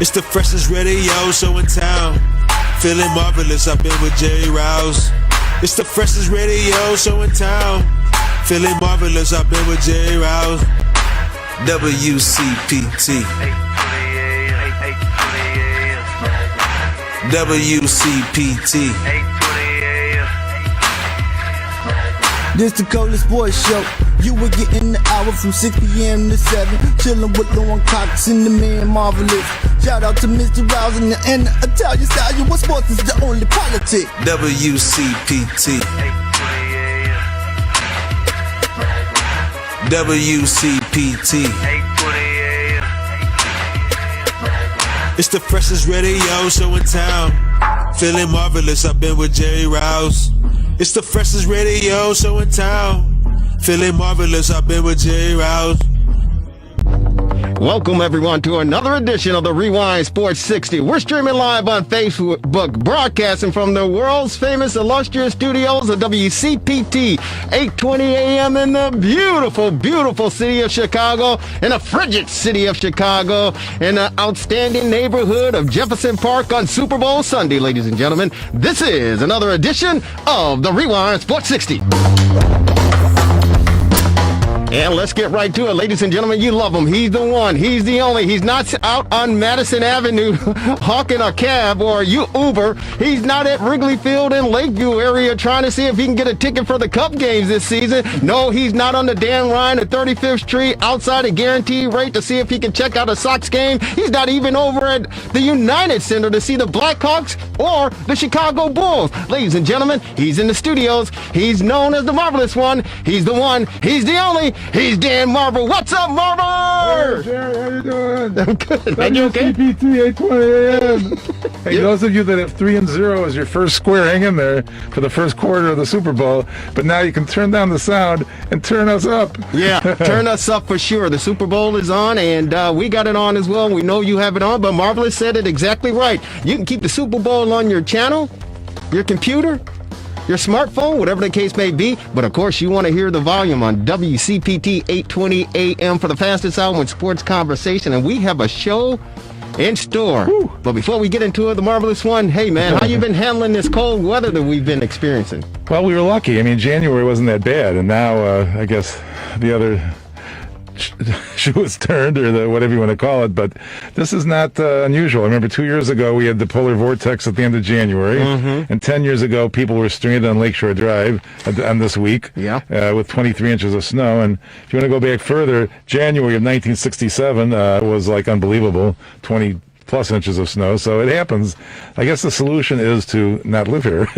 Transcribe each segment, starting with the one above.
It's the freshest radio show in town. Feeling marvelous, I've been with Jerry Rouse. It's the freshest radio show in town. Feeling marvelous, I've been with Jerry Rouse. WCPT. WCPT. This the coldest boys show. You were getting the hour from 6 p.m. to 7. Chillin' with Lauren Cox and the man Marvelous. Shout out to Mr. Rouse and the Italian style. You want sports is the only politic. WCPT. WCPT. It's the freshest radio show in town. Feeling marvelous, I've been with Jerry Rouse. It's the freshest radio show in town. Feeling marvelous, I've been with Jerry Rouse. Welcome, everyone, to another edition of the Rewind Sports 60. We're streaming live on Facebook, broadcasting from the world's famous illustrious studios of WCPT, 820 AM in the beautiful, beautiful city of Chicago, in the frigid city of Chicago, in the outstanding neighborhood of Jefferson Park on Super Bowl Sunday, ladies and gentlemen. This is another edition of the Rewind Sports 60. And let's get right to it, ladies and gentlemen. You love him. He's the one. He's the only. He's not out on Madison Avenue hawking a cab or Uber. He's not at Wrigley Field in Lakeview area trying to see if he can get a ticket for the Cup games this season. No, he's not on the Dan Ryan at 35th Street outside a guaranteed rate to see if he can check out a Sox game. He's not even over at the United Center to see the Blackhawks or the Chicago Bulls. Ladies and gentlemen, he's in the studios. He's known as the Marvelous One. He's the one. He's the only. He's Dan Marver. What's up, Marver? Hey, Jerry, how you doing? I'm good. Are you okay? CPT 820 AM. Hey, those of you that have 3-0 as your first square, hang in there for the first quarter of the Super Bowl. But now you can turn down the sound and turn us up. Yeah, turn us up for sure. The Super Bowl is on, and we got it on as well. We know you have it on, but Marvelous said it exactly right. You can keep the Super Bowl on your channel, your computer, your smartphone, whatever the case may be. But, of course, you want to hear the volume on WCPT 820 AM for the fastest hour in sports conversation. And we have a show in store. Woo. But before we get into it, the Marvelous One, hey, man, how you been handling this cold weather that we've been experiencing? Well, we were lucky. I mean, January wasn't that bad. And now, I guess, the other shoe was turned, or whatever you want to call it, but this is not unusual. I remember 2 years ago we had the polar vortex at the end of January, and 10 years ago people were stranded on Lakeshore Drive on this week with 23 inches of snow. And if you want to go back further, January of 1967 was like unbelievable, 20 plus inches of snow. So it happens. I guess the solution is to not live here.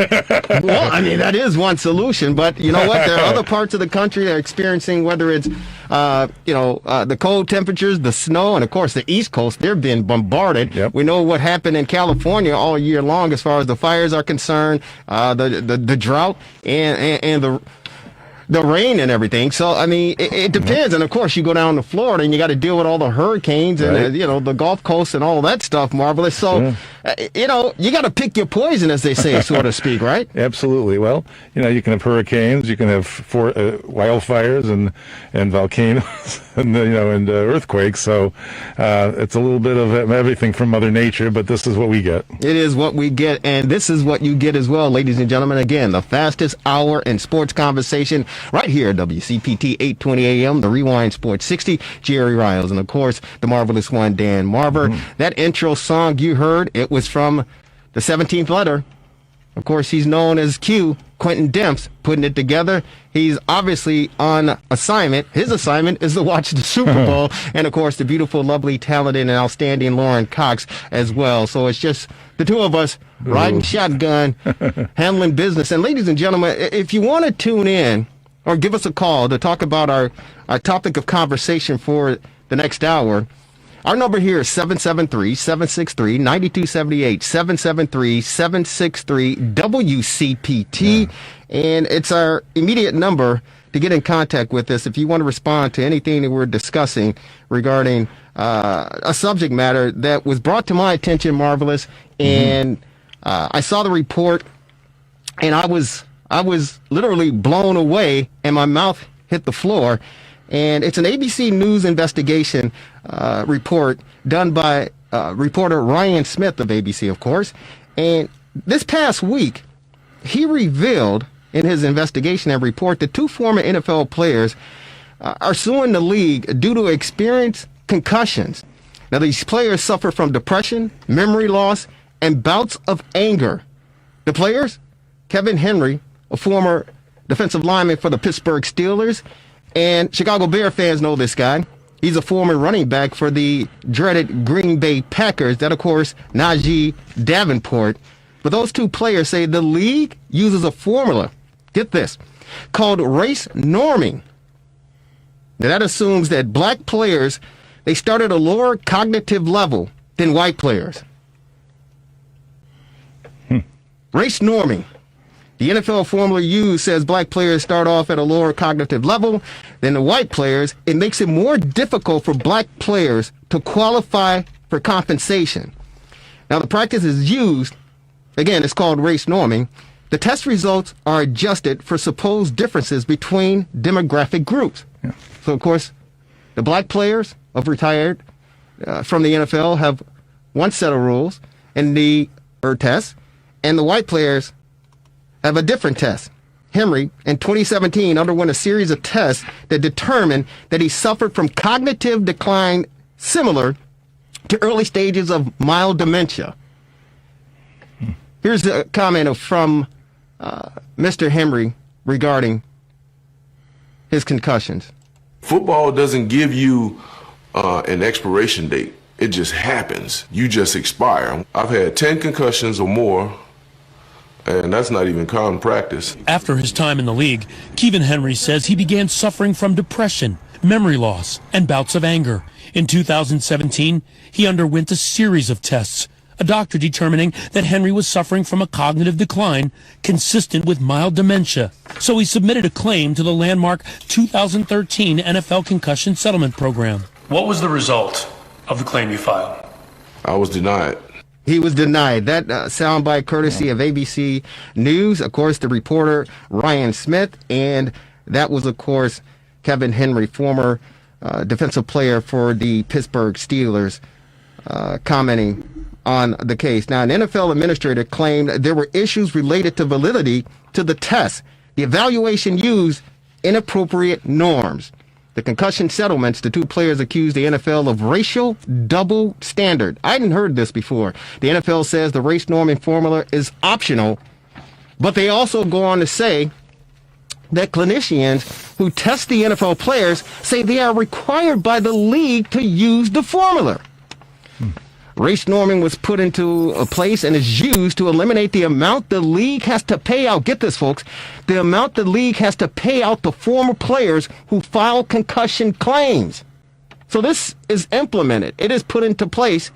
Well, I mean, that is one solution, but you know what? There are other parts of the country that are experiencing, whether it's, the cold temperatures, the snow, and of course the East Coast, they're being bombarded. Yep. We know what happened in California all year long as far as the fires are concerned, the drought and the rain and everything. So, I mean, it depends. And, of course, you go down to Florida and you got to deal with all the hurricanes and, the Gulf Coast and all that stuff, Marvelous. So, you got to pick your poison, as they say, so to speak, right? Absolutely. Well, you can have hurricanes, you can have wildfires and volcanoes and earthquakes. So it's a little bit of everything from Mother Nature, but this is what we get. It is what we get, and this is what you get as well, ladies and gentlemen. Again, the fastest hour in sports conversation right here at WCPT 820 AM, the Rewind Sports 60, Jerry Riles, and of course, the Marvelous One, Dan Marver. That intro song you heard, it was from the 17th letter. Of course, he's known as Q, Quentin Demps, putting it together. He's obviously on assignment. His assignment is to watch the Super Bowl. And, of course, the beautiful, lovely, talented, and outstanding Lauren Cox as well. So it's just the two of us riding shotgun, handling business. And, ladies and gentlemen, if you want to tune in or give us a call to talk about our topic of conversation for the next hour, our number here is 773-763-9278, 773-763-WCPT, and it's our immediate number to get in contact with us if you want to respond to anything that we're discussing regarding a subject matter that was brought to my attention, Marvelous, and I saw the report, and I was literally blown away, and my mouth hit the floor. And it's an ABC News investigation report done by reporter Ryan Smith of ABC, of course. And this past week, he revealed in his investigation and report that 2 former NFL players are suing the league due to experienced concussions. Now, these players suffer from depression, memory loss, and bouts of anger. The players, Kevin Henry, a former defensive lineman for the Pittsburgh Steelers, and Chicago Bear fans know this guy. He's a former running back for the dreaded Green Bay Packers. That, of course, Najee Davenport. But those 2 players say the league uses a formula, get this, called race norming. Now, that assumes that black players, they start at a lower cognitive level than white players. Race norming. The NFL formula used says black players start off at a lower cognitive level than the white players. It makes it more difficult for black players to qualify for compensation. Now, the practice is used, again, it's called race norming. The test results are adjusted for supposed differences between demographic groups. Yeah. So, of course, the black players of retired from the NFL have one set of rules in the test, and the white players have a different test. Henry, in 2017, underwent a series of tests that determined that he suffered from cognitive decline similar to early stages of mild dementia. Here's a comment from Mr. Henry regarding his concussions. Football doesn't give you an expiration date. It just happens. You just expire. I've had 10 concussions or more, and that's not even common practice. After his time in the league, Kevin Henry says he began suffering from depression, memory loss, and bouts of anger. In 2017, he underwent a series of tests, a doctor determining that Henry was suffering from a cognitive decline consistent with mild dementia. So he submitted a claim to the landmark 2013 NFL Concussion Settlement Program. What was the result of the claim you filed? I was denied. He was denied. That soundbite courtesy of ABC News, of course, the reporter Ryan Smith, and that was, of course, Kevin Henry, former defensive player for the Pittsburgh Steelers, commenting on the case. Now, an NFL administrator claimed there were issues related to validity to the test. The evaluation used inappropriate norms. The concussion settlements, the 2 players accused the NFL of racial double standard. I hadn't heard this before. The NFL says the race norming formula is optional, but they also go on to say that clinicians who test the NFL players say they are required by the league to use the formula. Race norming was put into a place and is used to eliminate the amount the league has to pay out. Get this, folks. The amount the league has to pay out to former players who file concussion claims. So this is implemented. It is put into place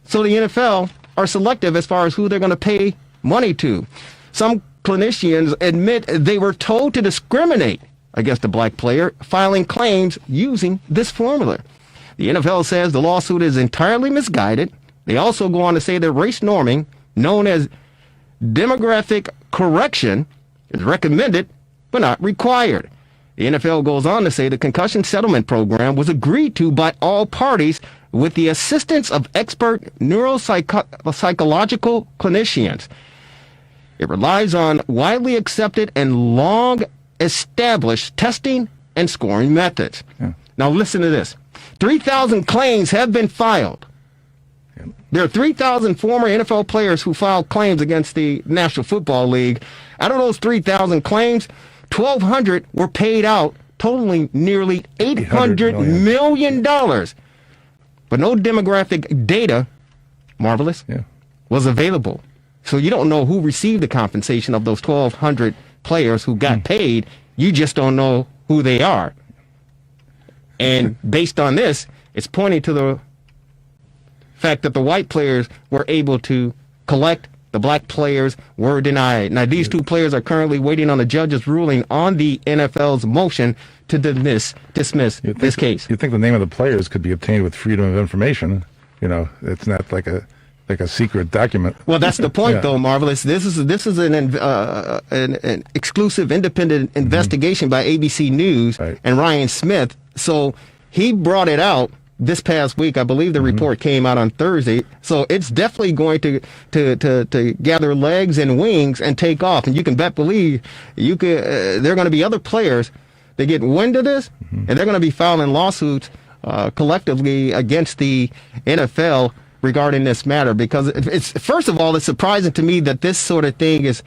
so the NFL are selective as far as who they're going to pay money to. Some clinicians admit they were told to discriminate against the black player filing claims using this formula. The NFL says the lawsuit is entirely misguided. They also go on to say that race norming, known as demographic correction, is recommended but not required. The NFL goes on to say the concussion settlement program was agreed to by all parties with the assistance of expert neuropsychological clinicians. It relies on widely accepted and long-established testing and scoring methods. Yeah. Now listen to this. 3,000 claims have been filed. There are 3,000 former NFL players who filed claims against the National Football League. Out of those 3,000 claims, 1,200 were paid out, totaling nearly $800 million. But no demographic data, marvelous, was available. So you don't know who received the compensation of those 1,200 players who got paid. You just don't know who they are. And based on this, it's pointing to the fact that the white players were able to collect, the black players were denied. Now, these 2 players are currently waiting on the judge's ruling on the NFL's motion to dismiss this case. You'd think the name of the players could be obtained with freedom of information. You know, it's not like a secret document. Well, that's the point, though, Marvelous. This is an exclusive, independent investigation by ABC News and Ryan Smith. So he brought it out this past week. I believe the report came out on Thursday. So it's definitely going to gather legs and wings and take off. And you can believe there are going to be other players that get wind of this, and they're going to be filing lawsuits collectively against the NFL regarding this matter, because it's, first of all, it's surprising to me that this sort of thing is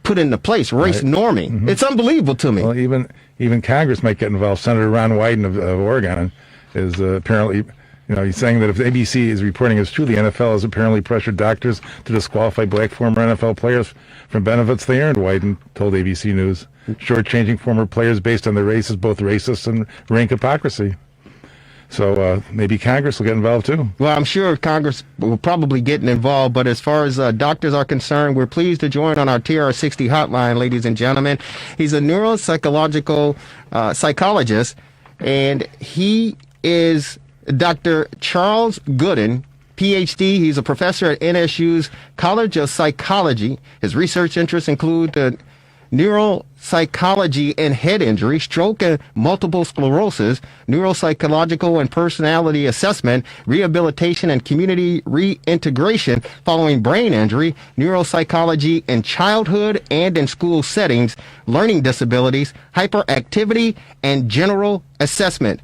put into place, race norming. It's unbelievable to me. Well, even Congress might get involved. Senator Ron Wyden of Oregon is apparently, he's saying that if ABC is reporting as true, the NFL has apparently pressured doctors to disqualify black former NFL players from benefits they earned, Wyden told ABC News. Shortchanging former players based on their race is both racist and rank hypocrisy. So maybe Congress will get involved too. Well, I'm sure Congress will probably get involved, but as far as doctors are concerned, we're pleased to join on our TRS60 hotline, ladies and gentlemen. He's a neuropsychological psychologist, and he is Dr. Charles Gooden, PhD. He's a professor at NSU's College of Psychology. His research interests include the neuropsychology and head injury, stroke and multiple sclerosis, neuropsychological and personality assessment, rehabilitation and community reintegration following brain injury, neuropsychology in childhood and in school settings, learning disabilities, hyperactivity, and general assessment.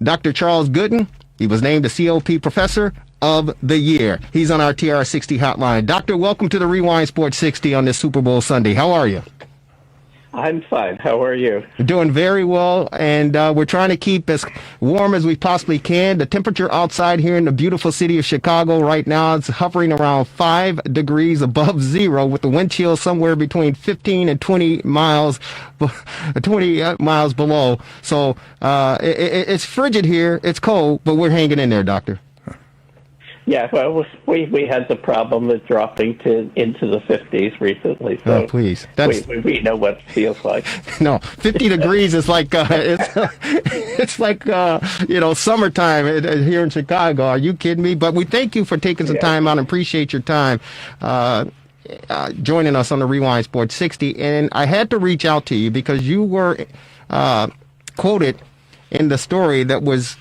Dr. Charles Gooden, he was named the COP Professor of the Year. He's on our TR60 hotline. Doctor, welcome to the Rewind Sports 60 on this Super Bowl Sunday. How are you? I'm fine. How are you? Doing very well, and we're trying to keep as warm as we possibly can. The temperature outside here in the beautiful city of Chicago right now is hovering around 5 degrees above zero, with the wind chill somewhere between 15 and 20 miles below. So it's frigid here. It's cold, but we're hanging in there, Doctor. Yeah, well, we had the problem of dropping into the 50s recently. So please. We know what it feels like. No, 50 degrees is like it's like summertime here in Chicago. Are you kidding me? But we thank you for taking some time out and appreciate your time joining us on the Rewind Sports 60. And I had to reach out to you because you were quoted in the story that was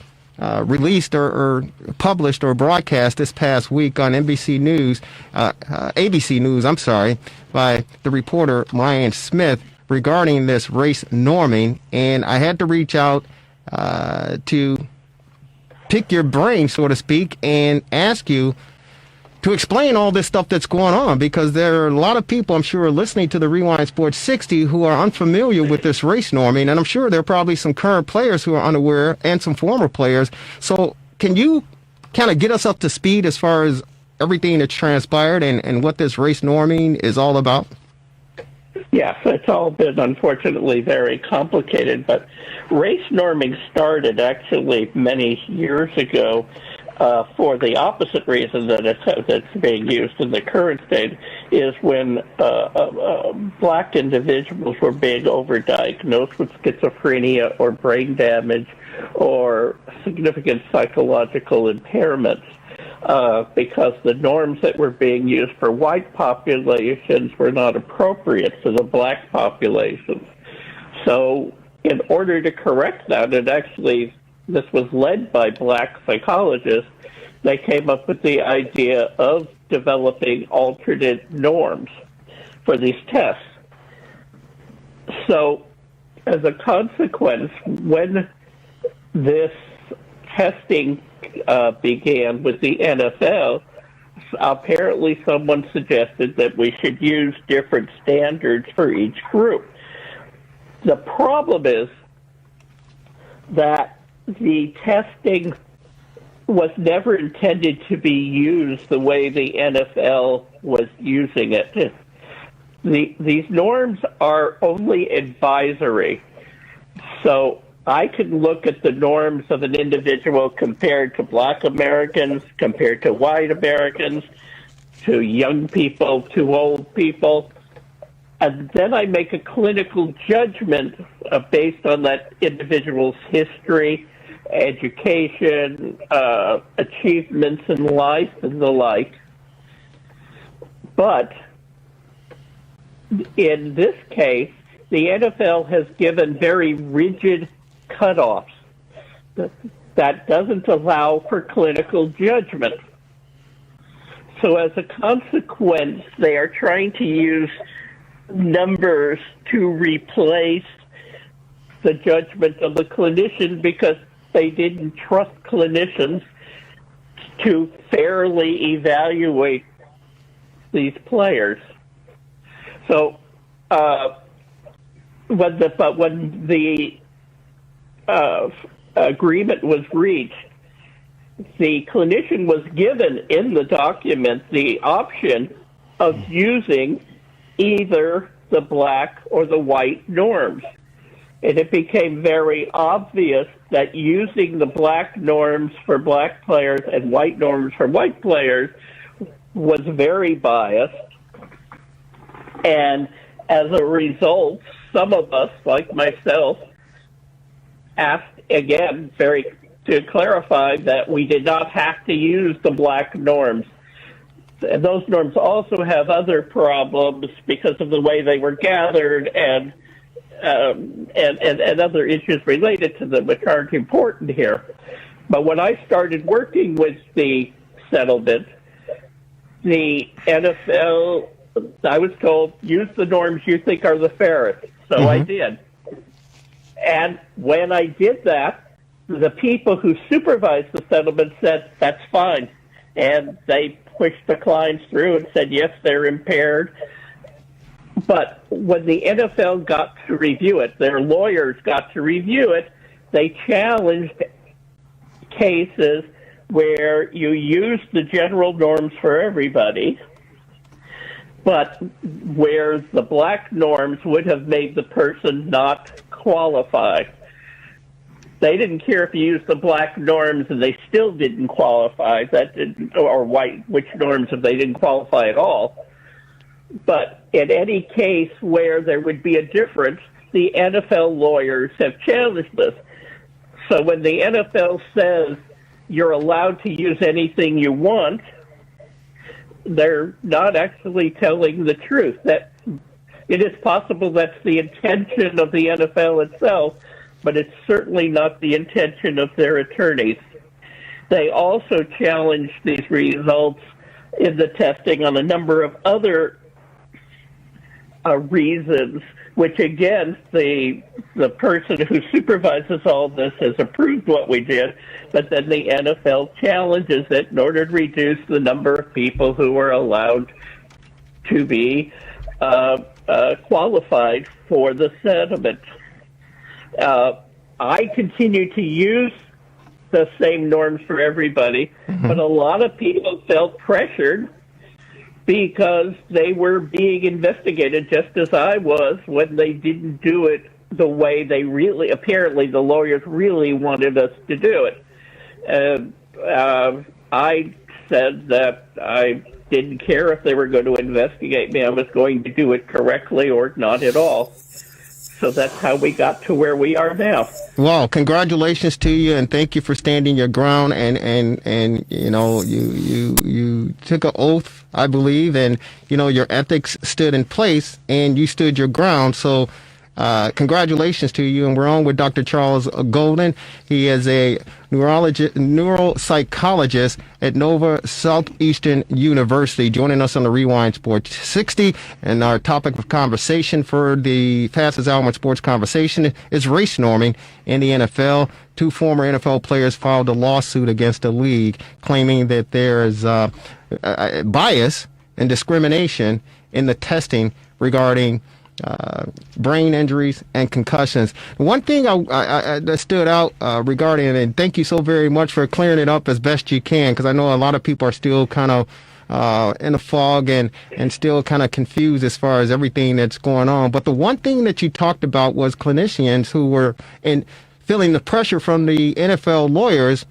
released or published or broadcast this past week on ABC News, by the reporter Ryan Smith regarding this race norming. And I had to reach out to pick your brain, so to speak, and ask you to explain all this stuff that's going on, because there are a lot of people, I'm sure, listening to the Rewind Sports 60 who are unfamiliar with this race norming, and I'm sure there are probably some current players who are unaware and some former players. So can you kind of get us up to speed as far as everything that's transpired and what this race norming is all about? Yes, it's all been, unfortunately, very complicated, but race norming started actually many years ago for the opposite reason that it's being used in the current state, is when black individuals were being overdiagnosed with schizophrenia or brain damage or significant psychological impairments, because the norms that were being used for white populations were not appropriate for the black populations. So in order to correct that, this was led by black psychologists. They came up with the idea of developing alternate norms for these tests. So as a consequence, when this testing began with the NFL, apparently someone suggested that we should use different standards for each group. The problem is that the testing was never intended to be used the way the NFL was using it. These norms are only advisory. So I can look at the norms of an individual compared to black Americans, compared to white Americans, to young people, to old people, and then I make a clinical judgment based on that individual's history, education, achievements in life, and the like. But in this case, the NFL has given very rigid cutoffs. that doesn't allow for clinical judgment. So as a consequence, they are trying to use numbers to replace the judgment of the clinician because they didn't trust clinicians to fairly evaluate these players. So when the agreement was reached, the clinician was given in the document the option of using either the black or the white norms. And it became very obvious that using the black norms for black players and white norms for white players was very biased. And as a result, some of us, like myself, asked again to clarify that we did not have to use the black norms. And those norms also have other problems because of the way they were gathered and other issues related to them, which aren't important here. But when I started working with the settlement, the NFL, I was told, use the norms you think are the fairest. So I did. And when I did that, the people who supervised the settlement said, that's fine. And they pushed the clients through and said, yes, they're impaired. But when the NFL got to review it, their lawyers got to review it, they challenged cases where you use the general norms for everybody, but where the black norms would have made the person not qualify. They didn't care if you used the black norms and they still didn't qualify, or which norms if they didn't qualify at all. But in any case where there would be a difference, the NFL lawyers have challenged this. So when the NFL says you're allowed to use anything you want, they're not actually telling the truth. That it is possible that's the intention of the NFL itself, but it's certainly not the intention of their attorneys. They also challenged these results in the testing on a number of other reasons, which again, the person who supervises all this has approved what we did, but then the NFL challenges it in order to reduce the number of people who are allowed to be qualified for the settlement. I continue to use the same norms for everybody, but a lot of people felt pressured because they were being investigated just as I was when they didn't do it the way they apparently the lawyers really wanted us to do it. I said that I didn't care if they were going to investigate me. I was going to do it correctly or not at all. So that's how we got to where we are now. Well, congratulations to you, and thank you for standing your ground. And you know, you took an oath, I believe, and you know your ethics stood in place, and you stood your ground. So, congratulations to you. And we're on with Dr. Charles Golden. He is a neuropsychologist at Nova Southeastern University, joining us on the Rewind Sports 60. And our topic of conversation for the fastest hour in sports conversation is race norming in the NFL. Two former NFL players filed a lawsuit against the league, claiming that there is bias and discrimination in the testing regarding brain injuries and concussions. One thing that stood out regarding it, and thank you so very much for clearing it up as best you can, because I know a lot of people are still kind of in a fog and still kind of confused as far as everything that's going on. But the one thing that you talked about was clinicians who were feeling the pressure from the NFL lawyers,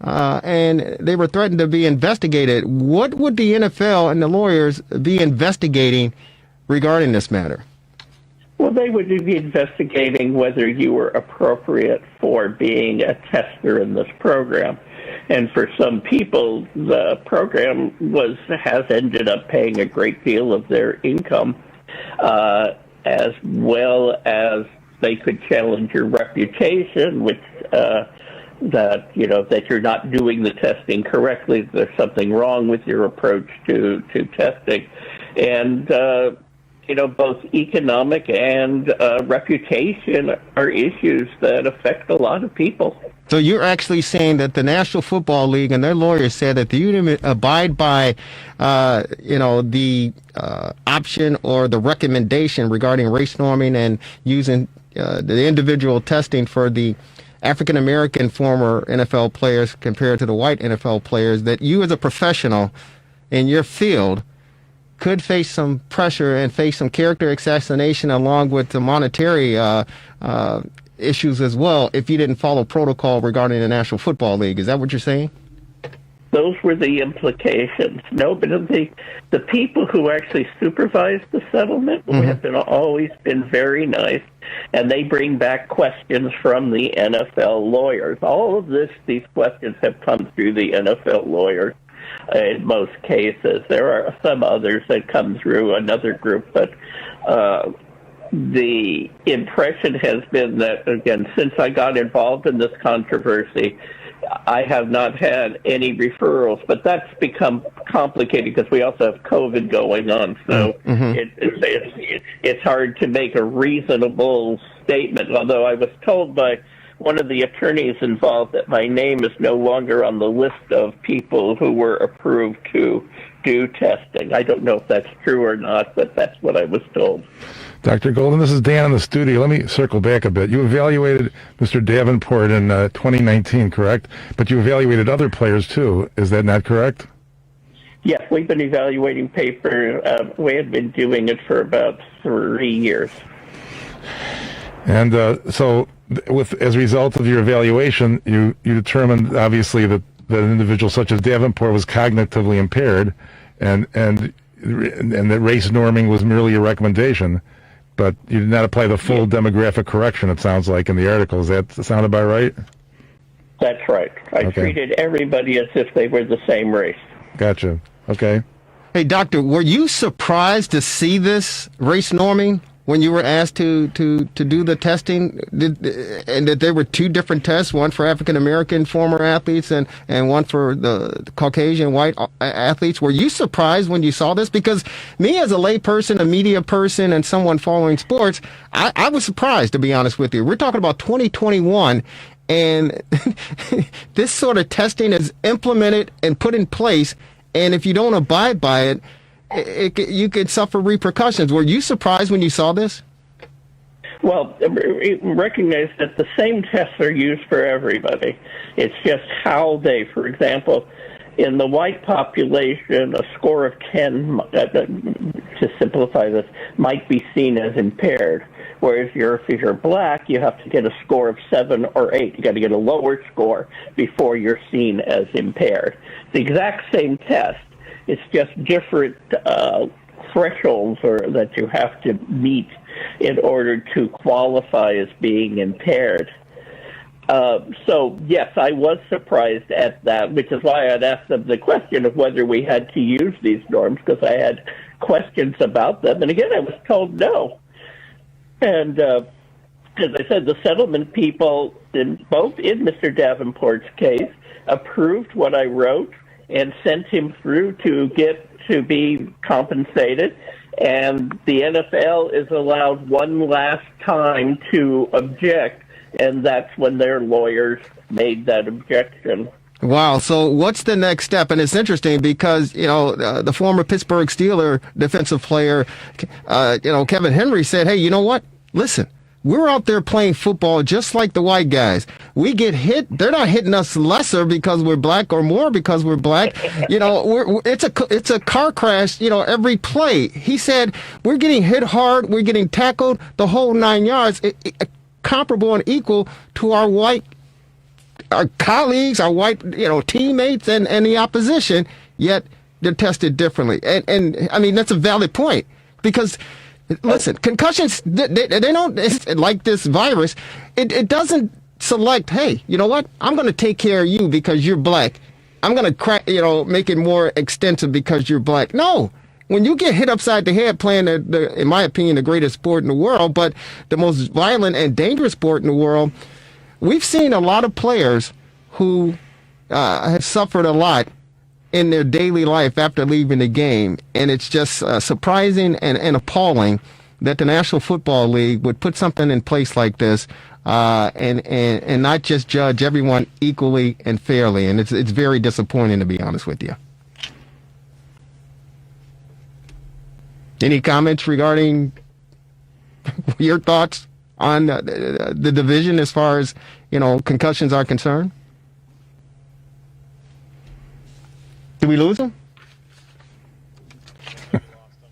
and they were threatened to be investigated. What would the NFL and the lawyers be investigating regarding this matter? Well, they would be investigating whether you were appropriate for being a tester in this program. And for some people, the program has ended up paying a great deal of their income, as well as they could challenge your reputation, which that that you're not doing the testing correctly. There's something wrong with your approach to testing, and both economic and reputation are issues that affect a lot of people. So you're actually saying that the National Football League and their lawyers said that you abide by, the option or the recommendation regarding race norming and using the individual testing for the African American former NFL players compared to the white NFL players, that you as a professional in your field could face some pressure and face some character assassination along with the monetary issues as well if you didn't follow protocol regarding the National Football League. Is that what you're saying? Those were the implications. No, but the people who actually supervised the settlement have always been very nice, and they bring back questions from the NFL lawyers. All of these questions have come through the NFL lawyers in most cases. There are some others that come through another group, but the impression has been that, again, since I got involved in this controversy, I have not had any referrals, but that's become complicated because we also have COVID going on. So it's hard to make a reasonable statement, although I was told by one of the attorneys involved that my name is no longer on the list of people who were approved to do testing. I don't know if that's true or not, but that's what I was told. Dr. Golden, this is Dan in the studio. Let me circle back a bit. You evaluated Mr. Davenport in 2019, correct? But you evaluated other players, too. Is that not correct? Yes, we've been evaluating paper. We had been doing it for about 3 years. And so, as a result of your evaluation, you determined, obviously, that an individual such as Davenport was cognitively impaired, and that race norming was merely a recommendation. But you did not apply the full demographic correction, it sounds like, in the article. Does that sound about right? That's right. I treated everybody as if they were the same race. Gotcha. Okay. Hey, Doctor, were you surprised to see this race norming when you were asked to do the testing, and that there were two different tests, one for African-American former athletes and one for the Caucasian white athletes? Were you surprised when you saw this? Because me as a lay person, a media person, and someone following sports, I was surprised, to be honest with you. We're talking about 2021, and this sort of testing is implemented and put in place, and if you don't abide by it, you could suffer repercussions. Were you surprised when you saw this? Well, recognize that the same tests are used for everybody. It's just how they, for example, in the white population, a score of 10, to simplify this, might be seen as impaired. Whereas if you're black, you have to get a score of 7 or 8. You got to get a lower score before you're seen as impaired. The exact same test. It's just different thresholds that you have to meet in order to qualify as being impaired. So, yes, I was surprised at that, which is why I'd asked them the question of whether we had to use these norms, because I had questions about them. And again, I was told no. And as I said, the settlement people, both in Mr. Davenport's case, approved what I wrote and sent him through to be compensated. And the NFL is allowed one last time to object, and that's when their lawyers made that objection. Wow. So what's the next step? And it's interesting because, the former Pittsburgh Steelers defensive player, Kevin Henry said, hey, you know what? Listen. We're out there playing football just like the white guys. We get hit. They're not hitting us lesser because we're black or more because we're black. It's a car crash, every play. He said, we're getting hit hard. We're getting tackled the whole 9 yards, comparable and equal to our colleagues, our white, teammates and the opposition, yet they're tested differently. And I mean, that's a valid point because listen, concussions, they don't, it's like this virus, it doesn't select, hey, you know what, I'm going to take care of you because you're black. I'm going to make it more extensive because you're black. No. When you get hit upside the head playing, in my opinion, the greatest sport in the world, but the most violent and dangerous sport in the world, we've seen a lot of players who have suffered a lot in their daily life after leaving the game. And it's just surprising and appalling that the National Football League would put something in place like this and not just judge everyone equally and fairly. And it's very disappointing, to be honest with you. Any comments regarding your thoughts on the division as far as, concussions are concerned? Did we lose him?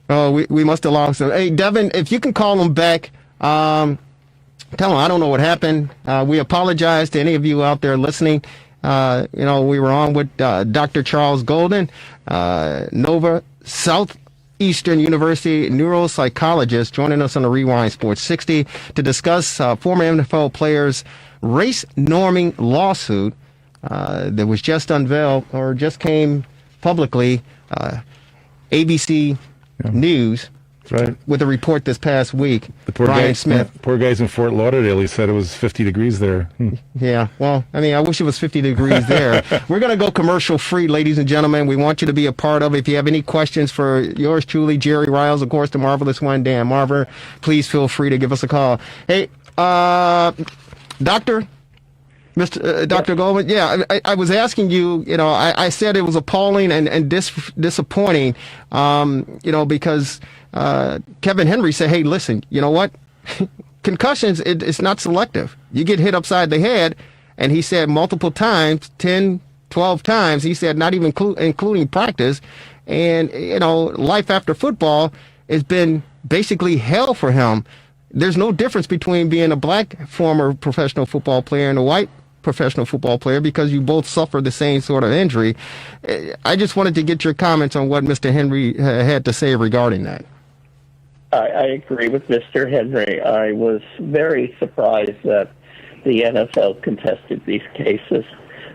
Oh, we must have lost him. Hey, Devin, if you can call him back, tell him I don't know what happened. We apologize to any of you out there listening. We were on with Dr. Charles Golden, Nova Southeastern University neuropsychologist, joining us on the Rewind Sports 60 to discuss former NFL players' race norming lawsuit that was just unveiled or just came publicly. ABC News. Right. With a report this past week. The poor guys in Fort Lauderdale, he said it was 50 degrees there. Yeah, well, I wish it was 50 degrees there. We're going to go commercial free, ladies and gentlemen. We want you to be a part of it. If you have any questions for yours truly, Jerry Riles, of course, the marvelous one, Dan Marver, please feel free to give us a call. Hey, Dr. Goldman, yeah, I was asking you, I said it was appalling and disappointing, because Kevin Henry said, hey, listen, you know what? Concussions, it's not selective. You get hit upside the head, and he said multiple times, 10, 12 times, he said not even including practice, and, life after football has been basically hell for him. There's no difference between being a black former professional football player and a white professional football player because you both suffer the same sort of injury. I just wanted to get your comments on what Mr. Henry had to say regarding that. I agree with Mr. Henry. I was very surprised that the NFL contested these cases.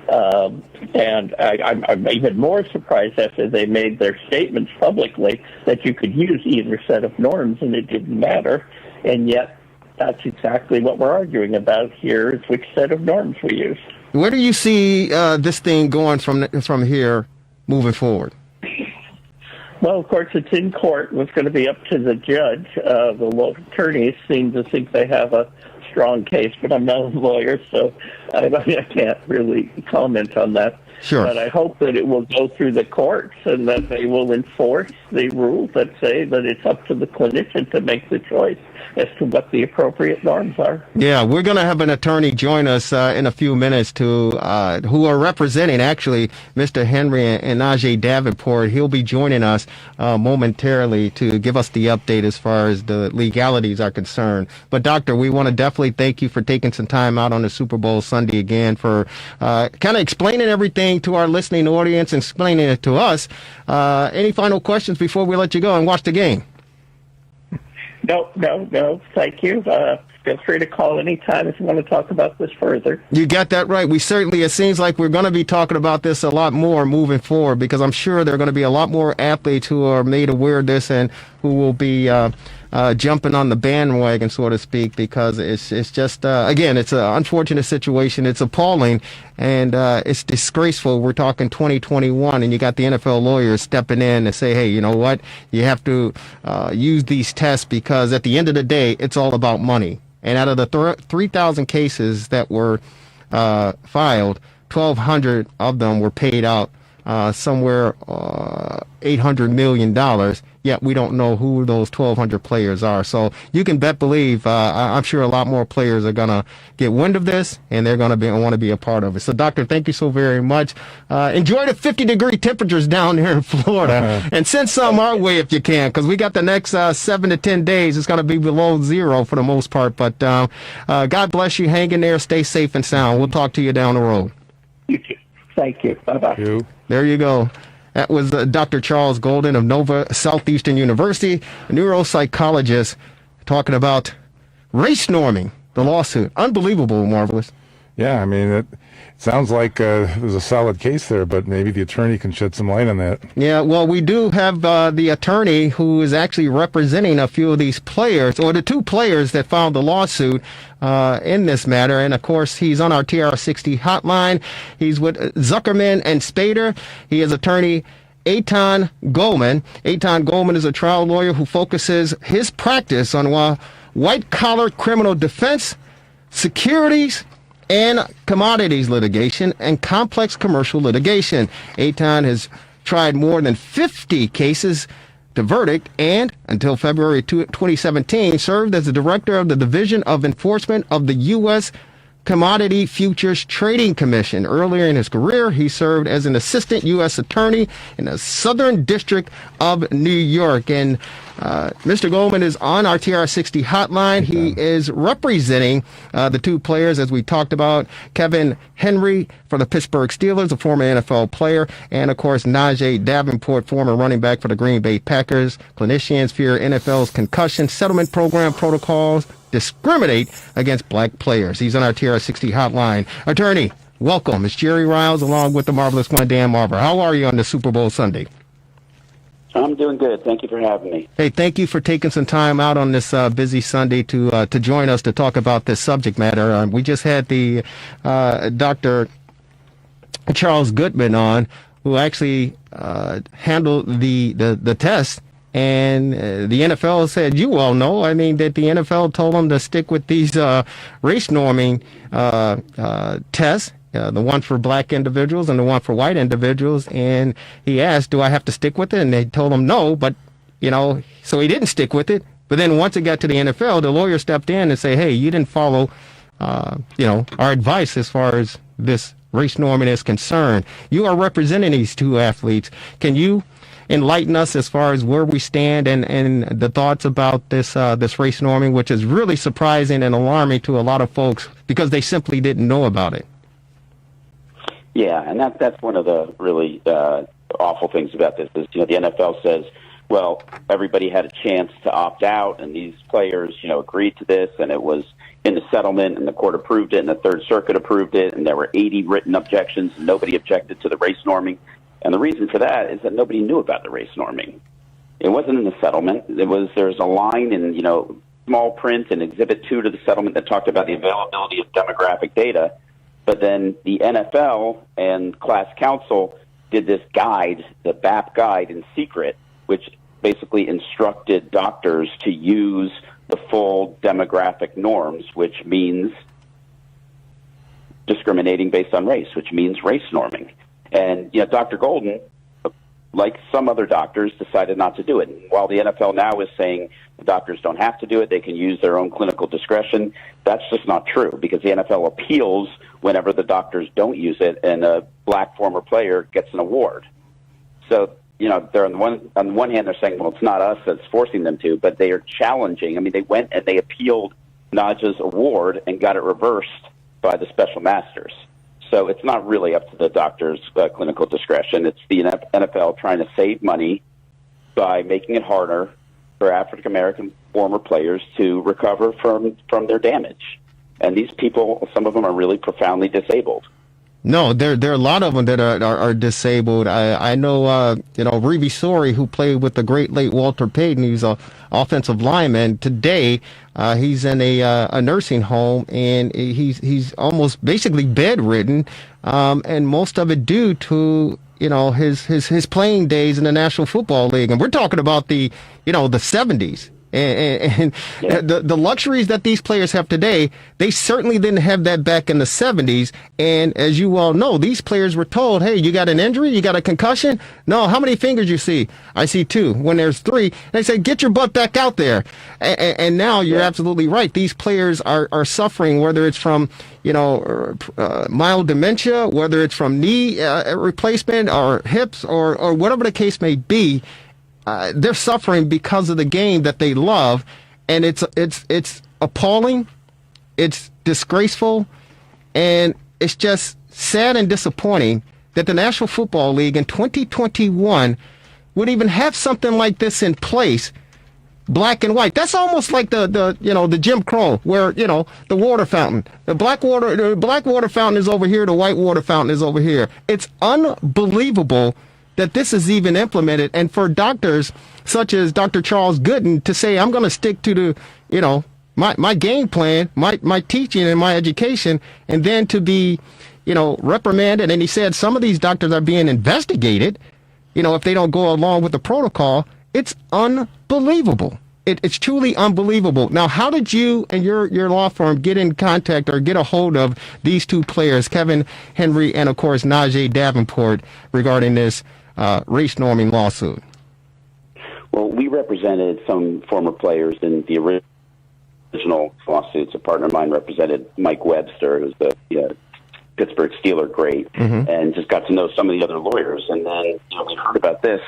And I'm even more surprised after they made their statements publicly that you could use either set of norms and it didn't matter. And yet, that's exactly what we're arguing about here, is which set of norms we use. Where do you see this thing going from here moving forward? Well, of course, it's in court. It's going to be up to the judge. The law attorneys seem to think they have a strong case, but I'm not a lawyer, so I can't really comment on that. Sure. But I hope that it will go through the courts and that they will enforce the rules that say that it's up to the clinician to make the choice as to what the appropriate norms are. Yeah, we're going to have an attorney join us in a few minutes who are representing, actually, Mr. Henry and Najee Davenport. He'll be joining us momentarily to give us the update as far as the legalities are concerned. But, Doctor, we want to definitely thank you for taking some time out on the Super Bowl Sunday again for kind of explaining everything to our listening audience and explaining it to us. Any final questions before we let you go and watch the game? No. Thank you. Feel free to call anytime if you want to talk about this further. You got that right. It seems like we're going to be talking about this a lot more moving forward because I'm sure there are going to be a lot more athletes who are made aware of this and who will be jumping on the bandwagon, so to speak, because it's just, again, it's an unfortunate situation. It's appalling and it's disgraceful. We're talking 2021 and you got the NFL lawyers stepping in and say, hey, you know what? You have to use these tests because at the end of the day, it's all about money. And out of the 3,000 cases that were filed, 1,200 of them were paid out somewhere $800 million. Yet we don't know who those 1,200 players are. So you can believe I'm sure a lot more players are going to get wind of this and they're going to want to be a part of it. So, Doctor, thank you so very much. Enjoy the 50-degree temperatures down here in Florida and send some our way if you can, because we got the next 7 to 10 days. It's going to be below zero for the most part. But God bless you. Hang in there. Stay safe and sound. We'll talk to you down the road. You too. Thank you. Bye-bye. There you go. That was Dr. Charles Golden of Nova Southeastern University, a neuropsychologist, talking about race norming, the lawsuit. Unbelievable, Marvelous. Yeah, I mean, it sounds like there's a solid case there, but maybe the attorney can shed some light on that. Yeah, well, we do have the attorney who is actually representing a few of these players, or the two players that filed the lawsuit in this matter. And, of course, he's on our TRS60 hotline. He's with Zuckerman and Spader. He is attorney Eitan Goldman. Eitan Goldman is a trial lawyer who focuses his practice on white-collar criminal defense, securities, and commodities litigation and complex commercial litigation. Eitan has tried more than 50 cases to verdict and, until February 2017, served as the director of the Division of Enforcement of the U.S. Commodity Futures Trading Commission. Earlier in his career, he served as an assistant U.S. attorney in the Southern District of New York. And Mr. Goldman is on our TR60 hotline. He is representing the two players, as we talked about, Kevin Henry for the Pittsburgh Steelers, a former NFL player, and, of course, Najee Davenport, former running back for the Green Bay Packers. Clinicians fear NFL's concussion settlement program protocols discriminate against black players. He's on our TR60 hotline. Attorney, welcome. It's Jerry Riles along with the marvelous one, Dan Marver. How are you on this Super Bowl Sunday? I'm doing good. Thank you for having me. Hey, thank you for taking some time out on this busy Sunday to join us to talk about this subject matter. We just had the Dr. Charles Goodman on, who actually handled the test. And the NFL said, you all know, I mean, that the NFL told them to stick with these race norming tests, the one for black individuals and the one for white individuals. And he asked, do I have to stick with it? And they told him no, but, so he didn't stick with it. But then once it got to the NFL, the lawyer stepped in and said, hey, you didn't follow, our advice as far as this race norming is concerned. You are representing these two athletes. Can you enlighten us as far as where we stand and the thoughts about this race norming, which is really surprising and alarming to a lot of folks because they simply didn't know about it? Yeah, and that's one of the really awful things about this is, the NFL says, well, everybody had a chance to opt out, and these players, agreed to this, and it was in the settlement, and the court approved it, and the Third Circuit approved it, and there were 80 written objections, and nobody objected to the race norming. And the reason for that is that nobody knew about the race norming. It wasn't in the settlement. There's a line in, small print in Exhibit 2 to the settlement that talked about the availability of demographic data. But then the NFL and class counsel did this guide, the BAP guide, in secret, which basically instructed doctors to use the full demographic norms, which means discriminating based on race, which means race norming. And, Dr. Golden, like some other doctors, decided not to do it. And while the NFL now is saying the doctors don't have to do it, they can use their own clinical discretion, that's just not true because the NFL appeals whenever the doctors don't use it and a black former player gets an award. So, they're on the one hand, they're saying, well, it's not us that's forcing them to, but they are challenging. I mean, they went and they appealed Naja's award and got it reversed by the special masters. So it's not really up to the doctor's clinical discretion. It's the NFL trying to save money by making it harder for African-American former players to recover from their damage. And these people, some of them are really profoundly disabled. No, there are a lot of them that are disabled. I know, Reeve Sori, who played with the great late Walter Payton. He's an offensive lineman. Today, he's in a nursing home, and he's almost basically bedridden, and most of it due to his playing days in the National Football League. And we're talking about the 70s. And yeah. the luxuries that these players have today, they certainly didn't have that back in the 70s. And as you all know, these players were told, hey, you got an injury? You got a concussion? No, how many fingers you see? I see 2. When there's 3, they say, get your butt back out there. And now you're absolutely right. These players are suffering, whether it's from, mild dementia, whether it's from knee replacement or hips or whatever the case may be. They're suffering because of the game that they love, and it's appalling, it's disgraceful, and it's just sad and disappointing that the National Football League in 2021 would even have something like this in place black and white. That's almost like the Jim Crow, where, the water fountain. The black water fountain is over here, the white water fountain is over here. It's unbelievable that this is even implemented, and for doctors such as Dr. Charles Gooden to say, I'm going to stick to my game plan, my teaching and my education, and then to be, reprimanded. And he said some of these doctors are being investigated, if they don't go along with the protocol. It's unbelievable. It's truly unbelievable. Now, how did you and your law firm get in contact or get a hold of these two players, Kevin Henry and, of course, Najee Davenport, regarding this race norming lawsuit? Well, we represented some former players in the original lawsuits. A partner of mine represented Mike Webster, who's the Pittsburgh Steeler great, and just got to know some of the other lawyers. And then we heard about this,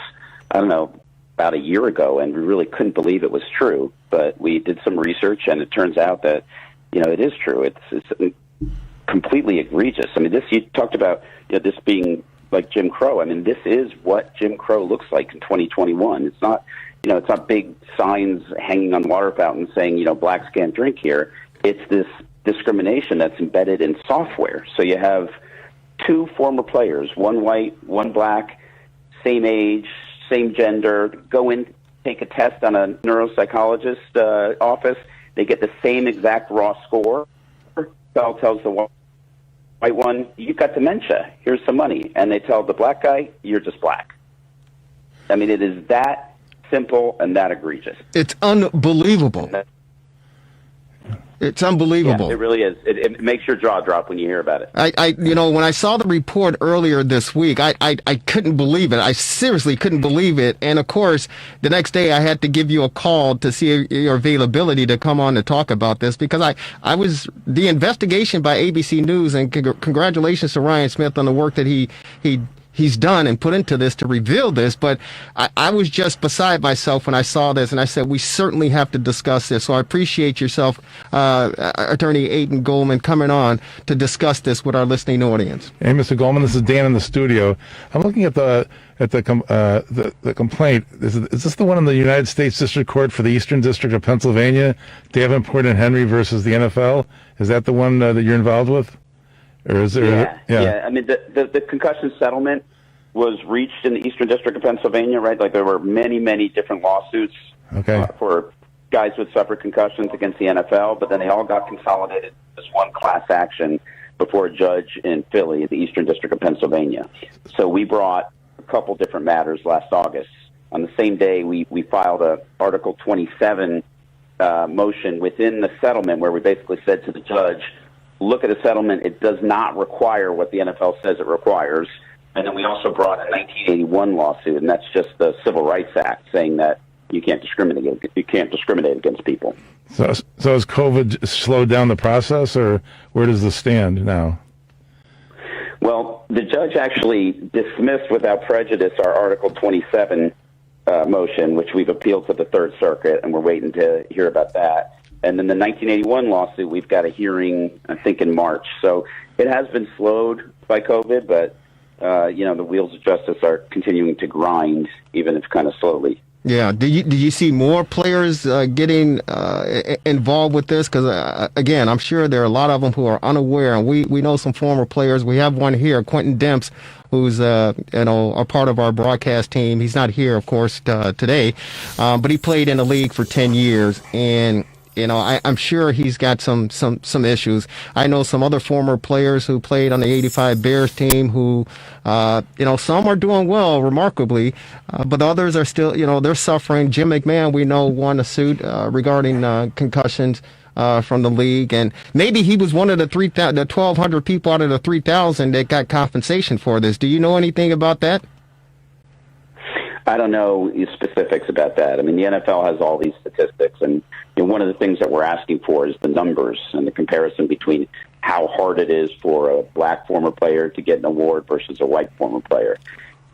I don't know, about a year ago, and we really couldn't believe it was true. But we did some research, and it turns out that it is true. It's completely egregious. I mean, you talked about this being like Jim Crow. I mean, this is what Jim Crow looks like in 2021. It's not it's not big signs hanging on water fountains saying blacks can't drink here. It's this discrimination that's embedded in software. So you have two former players, one white, one black, same age, same gender, go in, take a test on a neuropsychologist office. They get the same exact raw score. Bell tells the white one, you've got dementia, here's some money. And they tell the black guy, you're just black. I mean, it is that simple and that egregious. It's unbelievable. It's unbelievable. Yeah, it really is. It makes your jaw drop when you hear about it. When I saw the report earlier this week, I couldn't believe it. I seriously couldn't believe it. And of course, the next day I had to give you a call to see your availability to come on to talk about this, because I was the investigation by ABC News, and congratulations to Ryan Smith on the work that he's done and put into this to reveal this. But I was just beside myself when I saw this, and I said, we certainly have to discuss this. So I appreciate yourself, Attorney Aidan Goldman, coming on to discuss this with our listening audience. Hey, Mr. Goldman, this is Dan in the studio. I'm looking at the complaint. Is this the one in the United States District Court for the Eastern District of Pennsylvania, Davenport and Henry versus the NFL? Is that the one that you're involved with? Or is there, yeah. I mean, the concussion settlement was reached in the Eastern District of Pennsylvania, right? Like, there were many, many different lawsuits for guys who had suffered concussions against the NFL, but then they all got consolidated as one class action before a judge in Philly, the Eastern District of Pennsylvania. So we brought a couple different matters last August. On the same day, we filed a Article 27 motion within the settlement, where we basically said to the judge, look at a settlement. It does not require what the NFL says it requires. And then we also brought a 1981 lawsuit, and that's just the Civil Rights Act, saying that you can't discriminate against people. So has COVID slowed down the process, or where does this stand now? Well, the judge actually dismissed without prejudice our Article 27 motion, which we've appealed to the Third Circuit, and we're waiting to hear about that. And then the 1981 lawsuit, we've got a hearing, I think, in March. So it has been slowed by COVID, but, the wheels of justice are continuing to grind, even if kind of slowly. Yeah. Did you see more players getting involved with this? Because, again, I'm sure there are a lot of them who are unaware, and we know some former players. We have one here, Quentin Demps, who's a part of our broadcast team. He's not here, of course, today, but he played in the league for 10 years, and I'm sure he's got some issues. I know some other former players who played on the '85 Bears team who, some are doing well, remarkably, but others are still, they're suffering. Jim McMahon, we know, won a suit regarding concussions from the league, and maybe he was one of the 1,200 people out of the 3,000 that got compensation for this. Do you know anything about that? I don't know specifics about that. I mean, the NFL has all these statistics, and one of the things that we're asking for is the numbers and the comparison between how hard it is for a black former player to get an award versus a white former player.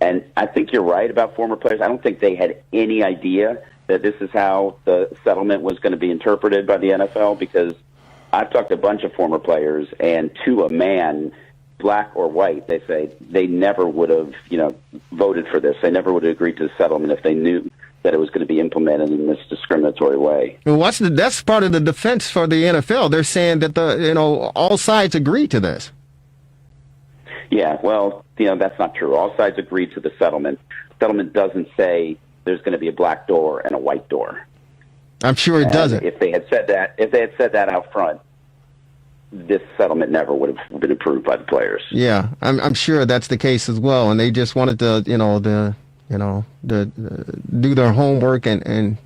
And I think you're right about former players. I don't think they had any idea that this is how the settlement was going to be interpreted by the NFL, because I've talked to a bunch of former players, and to a man, black or white, they say they never would have, voted for this. They never would have agreed to the settlement if they knew that it was going to be implemented in this discriminatory way. Well, that's part of the defense for the NFL. They're saying that all sides agreed to this. Yeah, well, that's not true. All sides agreed to the settlement. Settlement doesn't say there's going to be a black door and a white door. I'm sure it doesn't. If they had said that out front, this settlement never would have been approved by the players. Yeah, I'm sure that's the case as well, and they just wanted to, do their homework, and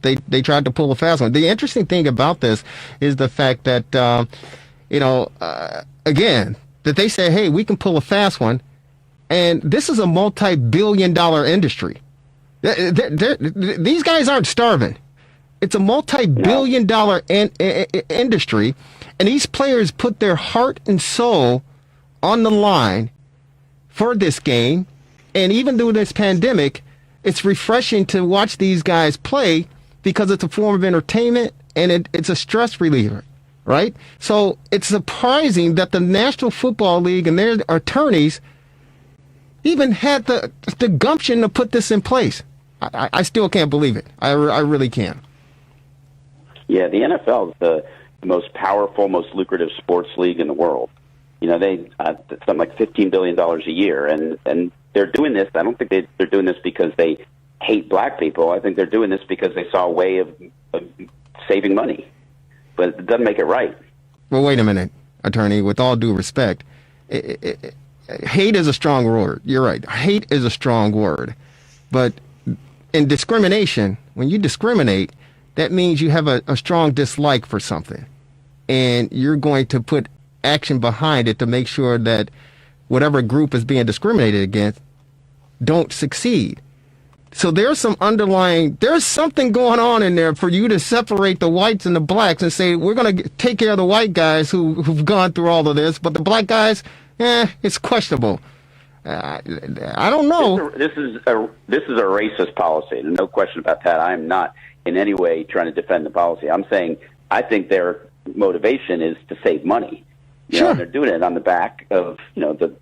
they tried to pull a fast one. The interesting thing about this is the fact that, again, that they say, hey, we can pull a fast one, and this is a multi-billion-dollar industry. These guys aren't starving. It's a multi-billion-dollar industry, and these players put their heart and soul on the line for this game. And even through this pandemic, it's refreshing to watch these guys play because it's a form of entertainment and it's a stress reliever, right? So it's surprising that the National Football League and their attorneys even had the gumption to put this in place. I still can't believe it. I really can't. Yeah, the NFL is the most powerful, most lucrative sports league in the world. They something like $15 billion a year, and they're doing this. I don't think they're doing this because they hate black people. I think they're doing this because they saw a way of saving money, but it doesn't make it right. Well, wait a minute, attorney. With all due respect, hate is a strong word. You're right. Hate is a strong word, but in discrimination, when you discriminate, that means you have a strong dislike for something, and you're going to put action behind it to make sure that whatever group is being discriminated against don't succeed. So there's something going on in there for you to separate the whites and the blacks and say, we're going to take care of the white guys who've gone through all of this, but the black guys, it's questionable. I don't know. This is a racist policy. No question about that. I'm not in any way trying to defend the policy. I'm saying I think their motivation is to save money. Sure. And they're doing it on the back of the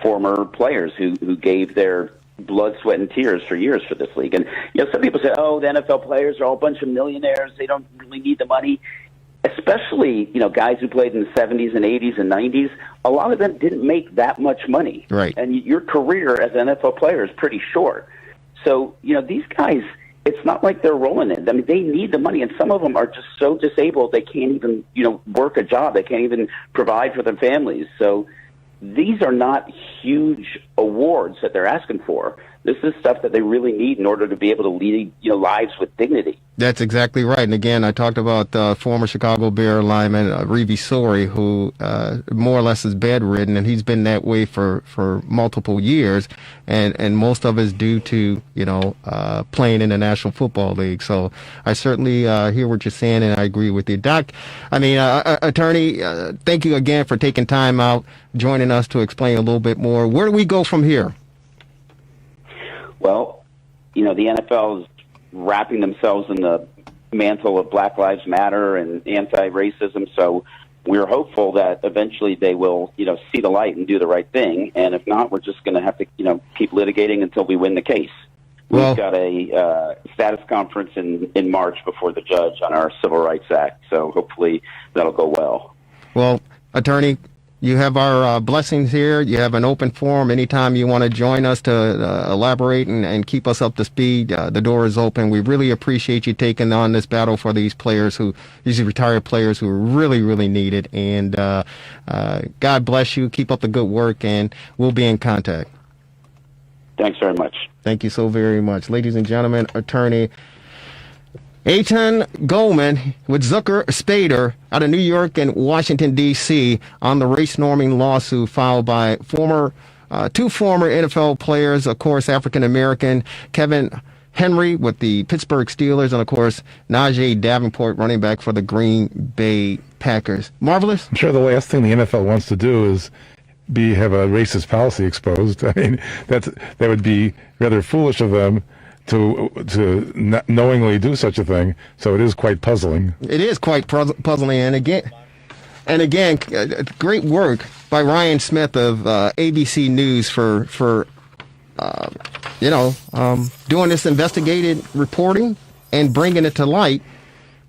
former players who gave their blood, sweat, and tears for years for this league. And some people say, oh, the NFL players are all a bunch of millionaires. They don't really need the money. Especially guys who played in the 70s and 80s and 90s. A lot of them didn't make that much money. Right. And your career as an NFL player is pretty short. So these guys, it's not like they're rolling it. I mean, they need the money, and some of them are just so disabled they can't even, work a job. They can't even provide for their families. So these are not huge awards that they're asking for. This is stuff that they really need in order to be able to lead, lives with dignity. That's exactly right. And again, I talked about former Chicago Bear lineman Reeve Sori, who more or less is bedridden, and he's been that way for multiple years, and most of it is due to playing in the National Football League. So I certainly hear what you're saying, and I agree with you, Doc. Attorney, thank you again for taking time out, joining us to explain a little bit more. Where do we go from here? Well, the NFL is wrapping themselves in the mantle of Black Lives Matter and anti-racism. So we're hopeful that eventually they will, see the light and do the right thing. And if not, we're just going to have to, keep litigating until we win the case. We've got a status conference in March before the judge on our Civil Rights Act. So hopefully that'll go well. Well, attorney, you have our blessings here. You have an open forum. Anytime you want to join us to elaborate and keep us up to speed, the door is open. We really appreciate you taking on this battle for these retired players who are really, really needed. And God bless you. Keep up the good work, and we'll be in contact. Thanks very much. Thank you so very much. Ladies and gentlemen, attorney Eitan Goldman with Zucker Spader out of New York and Washington, D.C. on the race norming lawsuit filed by two former NFL players, of course, African-American, Kevin Henry with the Pittsburgh Steelers, and, of course, Najee Davenport, running back for the Green Bay Packers. Marvelous? I'm sure the last thing the NFL wants to do is have a racist policy exposed. I mean, that would be rather foolish of them to not knowingly do such a thing. So it is quite puzzling. It is quite puzzling. And again, great work by Ryan Smith of ABC News for doing this investigative reporting and bringing it to light.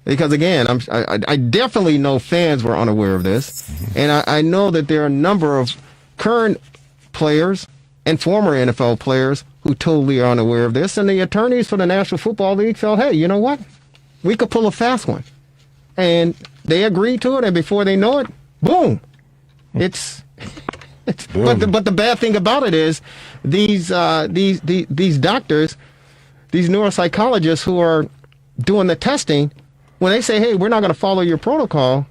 Because again, I definitely know fans were unaware of this, and I know that there are a number of current players and former NFL players who totally are unaware of this, and the attorneys for the National Football League felt, hey, you know what? We could pull a fast one. And they agreed to it, and before they know it, boom. It's boom. But the bad thing about it is these doctors, these neuropsychologists who are doing the testing, when they say, hey, we're not going to follow your protocol,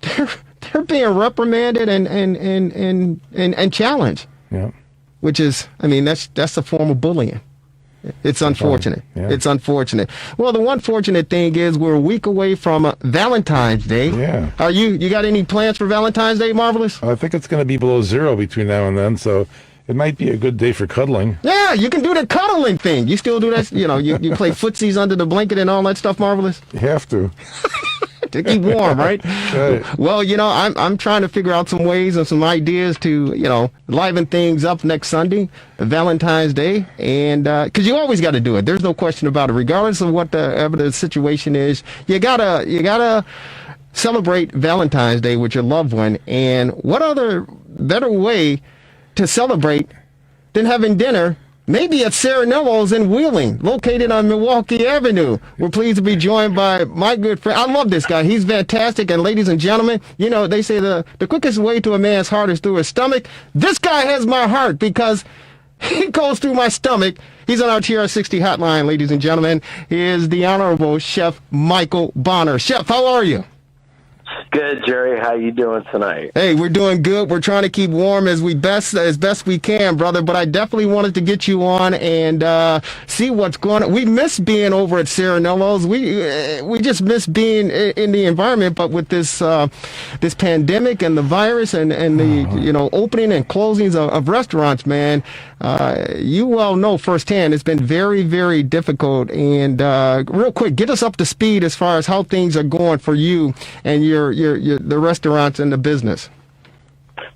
they're being reprimanded and challenged. Yeah. Which is, that's a form of bullying. It's unfortunate. Yeah. It's unfortunate. Well, the one fortunate thing is we're a week away from Valentine's Day. Yeah. Are you got any plans for Valentine's Day, Marvelous? I think it's going to be below zero between now and then, so it might be a good day for cuddling. Yeah, you can do the cuddling thing. You still do that? You play footsies under the blanket and all that stuff, Marvelous? You have to. To keep warm, right? Right. Well, I'm trying to figure out some ways and some ideas to, liven things up next Sunday, Valentine's Day, and because you always got to do it. There's no question about it. Regardless of whatever the situation is, you gotta celebrate Valentine's Day with your loved one. And what other better way to celebrate than having dinner? Maybe at Serenello's in Wheeling, located on Milwaukee Avenue. We're pleased to be joined by my good friend. I love this guy. He's fantastic. And ladies and gentlemen, they say the quickest way to a man's heart is through his stomach. This guy has my heart because he goes through my stomach. He's on our TRS60 hotline, ladies and gentlemen. He is the Honorable Chef Michael Bonner. Chef, how are you? Good, Jerry. How you doing tonight? Hey, we're doing good. We're trying to keep warm as best we can, brother. But I definitely wanted to get you on and see what's going on. We miss being over at Serenello's. We just miss being in the environment. But with this pandemic and the virus and the opening and closings of restaurants, man, you well know firsthand it's been very, very difficult. And real quick, get us up to speed as far as how things are going for you and the restaurants and the business.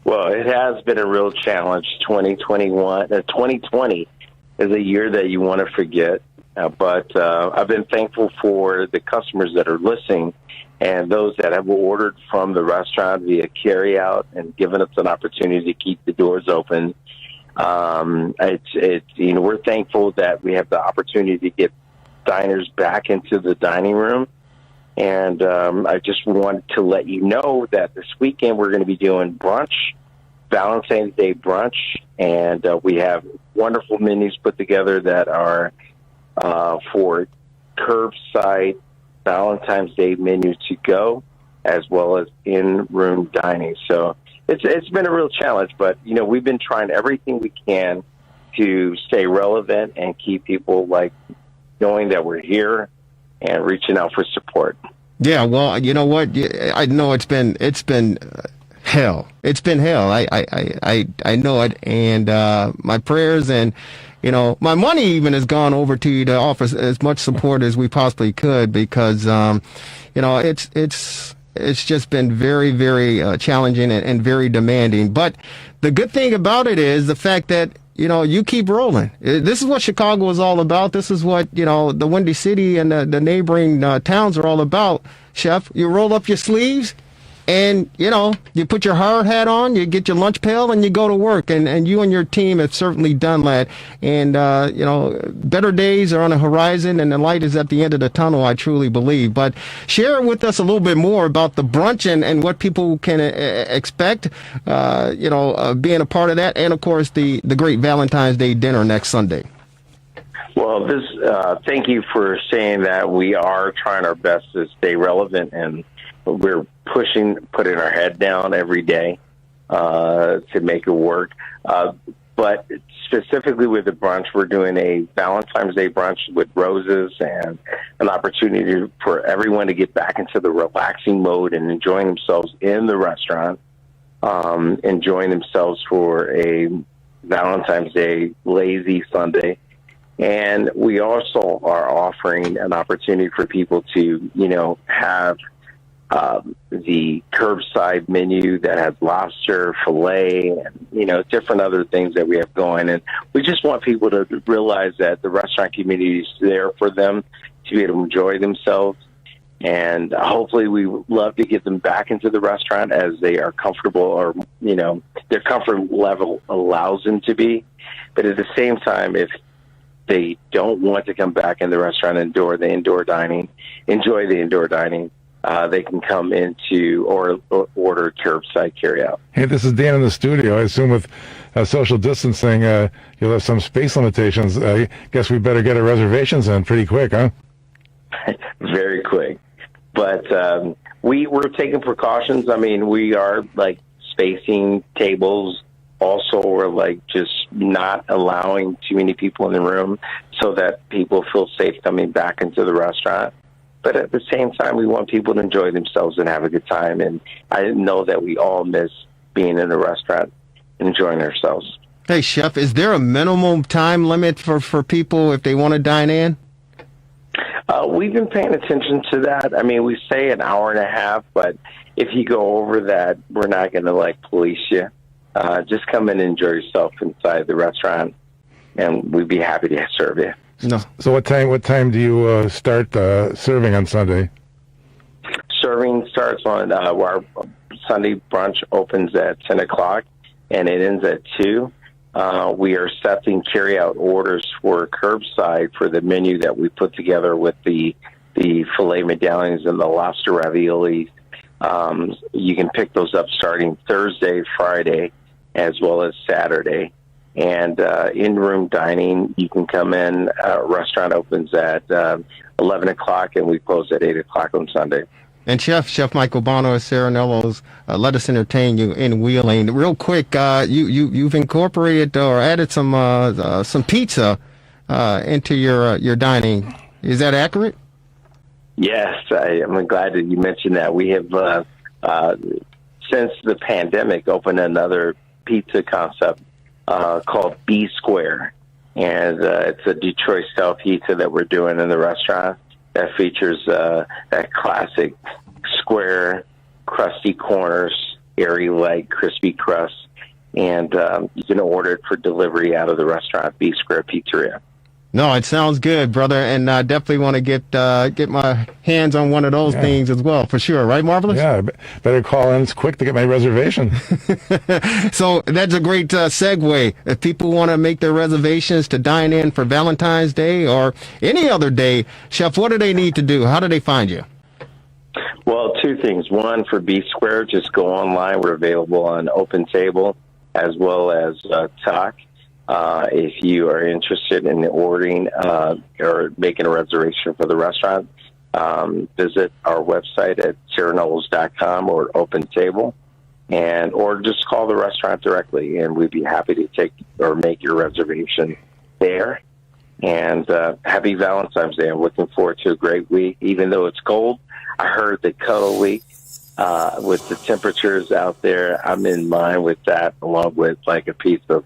Well, it has been a real challenge. 2020 is a year that you want to forget. But I've been thankful for the customers that are listening and those that have ordered from the restaurant via carryout and given us an opportunity to keep the doors open. We're thankful that we have the opportunity to get diners back into the dining room. And I just wanted to let you know that this weekend we're going to be doing brunch, Valentine's Day brunch, and we have wonderful menus put together that are for curbside Valentine's Day menus to go, as well as in-room dining. So it's been a real challenge, but we've been trying everything we can to stay relevant and keep people knowing that we're here and reaching out for support. Yeah, well, you know what? I know it's been hell. It's been hell. I know it, and my prayers and my money even has gone over to you to offer as much support as we possibly could because it's just been very, very challenging and very demanding. But the good thing about it is the fact that you keep rolling. This is what Chicago is all about. This is what, the Windy City and the neighboring towns are all about, Chef. You roll up your sleeves and, you put your hard hat on, you get your lunch pail, and you go to work. And you and your team have certainly done that. And, better days are on the horizon, and the light is at the end of the tunnel, I truly believe. But share with us a little bit more about the brunch and what people can expect, being a part of that. And, of course, the great Valentine's Day dinner next Sunday. Well, thank you for saying that. We are trying our best to stay relevant, and we're putting our head down every day to make it work. But specifically with the brunch, we're doing a Valentine's Day brunch with roses and an opportunity for everyone to get back into the relaxing mode and enjoying themselves in the restaurant, enjoying themselves for a Valentine's Day lazy Sunday. And we also are offering an opportunity for people to, have the curbside menu that has lobster, filet, and, different other things that we have going. And we just want people to realize that the restaurant community is there for them to be able to enjoy themselves. And hopefully we love to get them back into the restaurant as they are comfortable, or, their comfort level allows them to be. But at the same time, if they don't want to come back in the restaurant and enjoy the indoor dining, they can come into or order curbside carryout. Hey, this is Dan in the studio. I assume with social distancing, you'll have some space limitations. I guess we better get our reservations in pretty quick, huh? Very quick. But we're taking precautions. I mean, we are, spacing tables. Also, we're, just not allowing too many people in the room so that people feel safe coming back into the restaurant. But at the same time, we want people to enjoy themselves and have a good time. And I know that we all miss being in a restaurant and enjoying ourselves. Hey, Chef, is there a minimum time limit for people if they want to dine in? We've been paying attention to that. I mean, we say an hour and a half, but if you go over that, we're not going to, police you. Just come in and enjoy yourself inside the restaurant, and we'd be happy to serve you. No. So what time do you start serving on Sunday? Serving starts on our Sunday brunch opens at 10 o'clock, and it ends at 2. We are accepting carry-out orders for curbside for the menu that we put together with the filet medallions and the lobster raviolis. You can pick those up starting Thursday, Friday, as well as Saturday. And in-room dining, you can come in. Restaurant opens at 11 o'clock, and we close at 8 o'clock on Sunday. And Chef Michael Bono at Serenello's, let us entertain you in Wheeling. Real quick, you've incorporated or added some pizza into your dining. Is that accurate? Yes, I'm glad that you mentioned that. We have, since the pandemic, opened another pizza concept called B Square. And it's a Detroit-style pizza that we're doing in the restaurant that features that classic square, crusty corners, airy leg, crispy crust. And you can order it for delivery out of the restaurant, B Square Pizzeria. No, it sounds good, brother, and I definitely want to get my hands on one of those things as well, for sure. Right, Marvelous? Yeah, better call in quick to get my reservation. So that's a great segue. If people want to make their reservations to dine in for Valentine's Day or any other day, Chef, what do they need to do? How do they find you? Well, two things. One, for B Square, just go online. We're available on Open Table as well as Talk. If you are interested in ordering or making a reservation for the restaurant, visit our website at serenellos.com or Open Table, or just call the restaurant directly, and we'd be happy to take or make your reservation there. And happy Valentine's Day. I'm looking forward to a great week. Even though it's cold, I heard the cuddle week with the temperatures out there. I'm in line with that, along with a piece of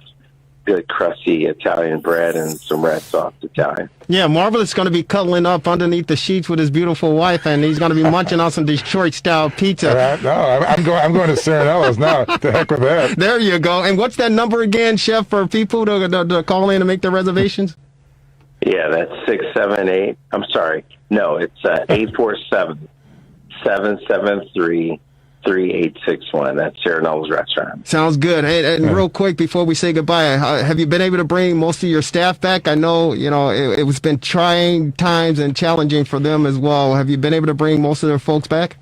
good crusty Italian bread and some red sauce Italian. Yeah, Marvelous going to be cuddling up underneath the sheets with his beautiful wife, and he's going to be munching on some Detroit-style pizza. No, I'm going to Serenello's now. The heck with that. There you go. And what's that number again, Chef, for people to call in and make their reservations? Yeah, that's 678. I'm sorry. No, it's 847-773-3861. That's Serenello's Restaurant. Sounds good. And real quick before we say goodbye, have you been able to bring most of your staff back? I know, it's been trying times and challenging for them as well. Have you been able to bring most of their folks back?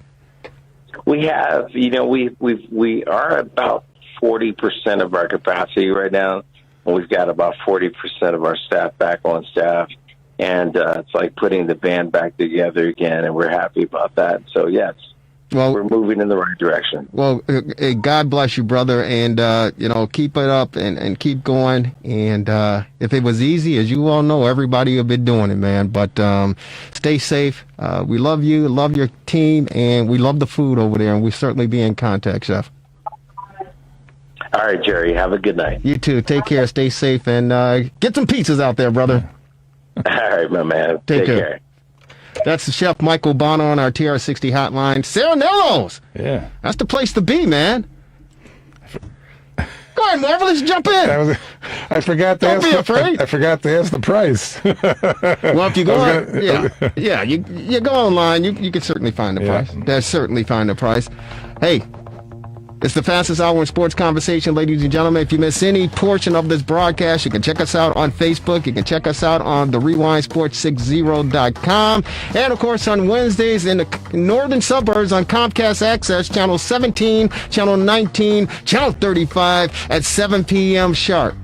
We have. We are about 40% of our capacity right now. We've got about 40% of our staff back on staff. And it's like putting the band back together again, and we're happy about that. So, yes. Well, we're moving in the right direction. Well, God bless you, brother, and keep it up and keep going. And if it was easy, as you all know, everybody would be doing it, man. But stay safe. We love you, love your team, and we love the food over there. And we certainly be in contact, Chef. All right, Jerry. Have a good night. You too. Take care. Stay safe, and get some pizzas out there, brother. All right, my man. Take care. That's Chef Michael Bono on our TRS60 hotline. Serenello's. Yeah. That's the place to be, man. Go ahead, Marvelous, jump in. I forgot to Don't be afraid. I forgot to ask the price. Well, if you go you go online, you can certainly find the price. There's certainly find the price. Hey, it's the fastest hour in sports conversation, ladies and gentlemen. If you miss any portion of this broadcast, you can check us out on Facebook. You can check us out on the rewindsports60.com. And, of course, on Wednesdays in the northern suburbs on Comcast Access, Channel 17, Channel 19, Channel 35 at 7 p.m. sharp.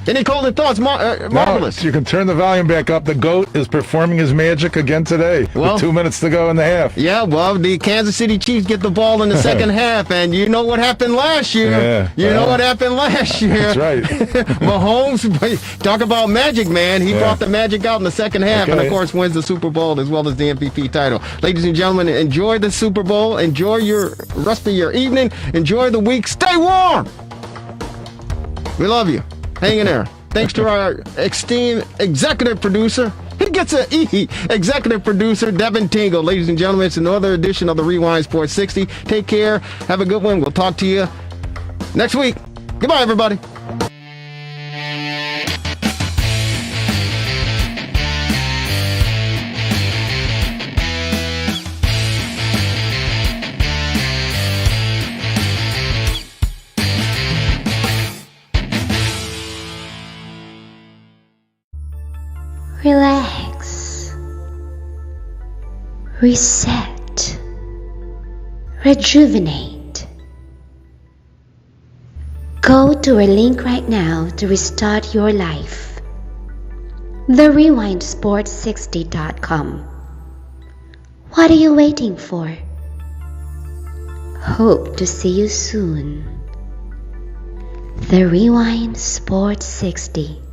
Any closing thoughts, Marvelous? No, you can turn the volume back up. The GOAT is performing his magic again today with 2 minutes to go in the half. Yeah, well, the Kansas City Chiefs get the ball in the second half, and you know what happened last year. That's right. Mahomes, talk about magic, man. He brought the magic out in the second half, and, of course, wins the Super Bowl as well as the MVP title. Ladies and gentlemen, enjoy the Super Bowl. Enjoy your rest of your evening. Enjoy the week. Stay warm. We love you. Hang in there. Thanks to our esteemed executive producer. He gets an E. Executive producer, Devin Tingle. Ladies and gentlemen, it's another edition of the Rewind Sports 60. Take care. Have a good one. We'll talk to you next week. Goodbye, everybody. Relax, reset, rejuvenate. Go to our link right now to restart your life. TheRewindSports60.com. What are you waiting for? Hope to see you soon. The Rewind Sports 60.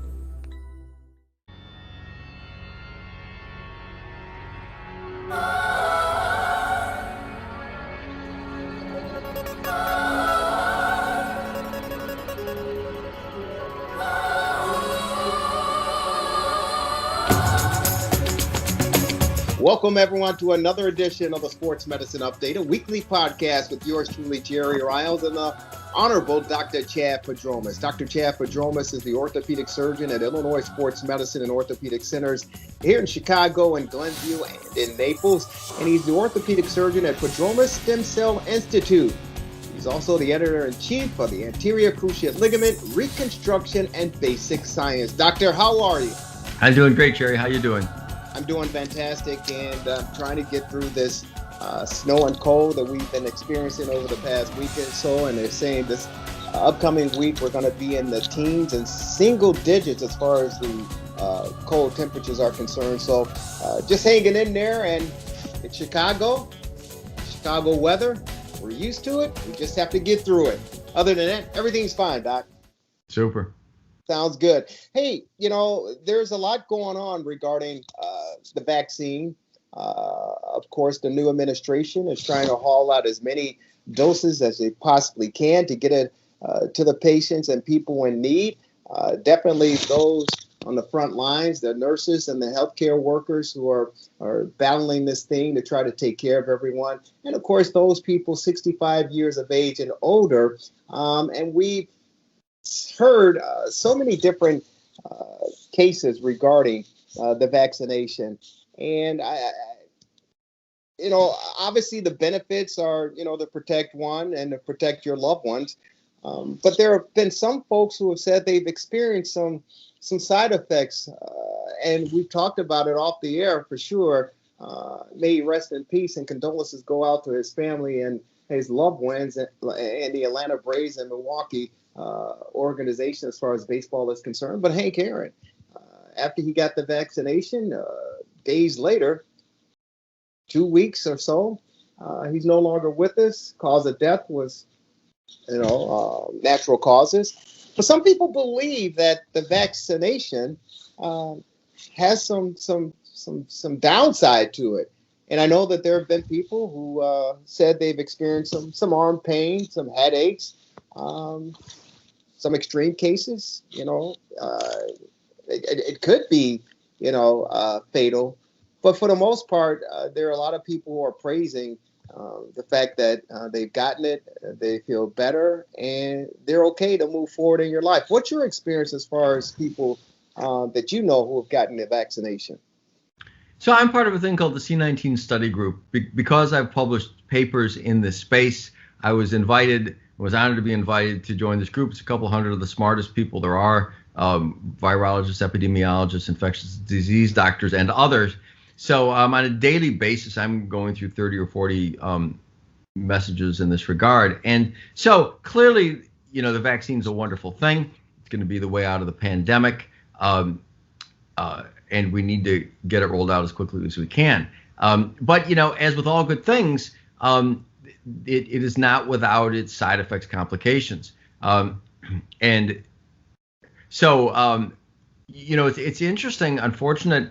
Welcome, everyone, to another edition of the Sports Medicine Update, a weekly podcast with yours truly, Jerry Riles, and the Honorable Dr. Chad Padromas. Dr. Chad Padromas is the orthopedic surgeon at Illinois Sports Medicine and Orthopedic Centers here in Chicago, in Glenview, and in Naples. And he's the orthopedic surgeon at Padromas Stem Cell Institute. He's also the editor-in-chief of the Anterior Cruciate Ligament Reconstruction and Basic Science. Doctor, how are you? I'm doing great, Jerry. How you doing? I'm doing fantastic, and trying to get through this snow and cold that we've been experiencing over the past week or so. And they're saying this upcoming week we're going to be in the teens and single digits as far as the cold temperatures are concerned. So just hanging in there. And in Chicago weather, we're used to it. We just have to get through it. Other than that, everything's fine, Doc. Super. Sounds good. Hey, there's a lot going on regarding the vaccine. Of course, the new administration is trying to haul out as many doses as they possibly can to get it to the patients and people in need. Definitely those on the front lines, the nurses and the healthcare workers who are battling this thing to try to take care of everyone. And, of course, those people 65 years of age and older. And we've heard so many different cases regarding the vaccination, and obviously the benefits are to protect one and to protect your loved ones, but there have been some folks who have said they've experienced some side effects, and we've talked about it off the air for sure. May he rest in peace, and condolences go out to his family and his loved ones and the Atlanta Braves and Milwaukee organization as far as baseball is concerned. But Hank Aaron, after he got the vaccination, days later, 2 weeks or so, he's no longer with us. Cause of death was, natural causes. But some people believe that the vaccination has some downside to it. And I know that there have been people who said they've experienced some arm pain, some headaches, some extreme cases. It could be, fatal. But for the most part, there are a lot of people who are praising the fact that they've gotten it, they feel better, and they're okay to move forward in your life. What's your experience as far as people that you know who have gotten the vaccination? So I'm part of a thing called the C19 study group. Because I've published papers in this space, I was honored to be invited to join this group. It's a couple hundred of the smartest people there are, virologists, epidemiologists, infectious disease doctors, and others. So on a daily basis, I'm going through 30 or 40 messages in this regard. And so clearly, the vaccine's a wonderful thing. It's going to be the way out of the pandemic. And we need to get it rolled out as quickly as we can. But, as with all good things, it is not without its side effects, complications. And so, it's interesting, unfortunate.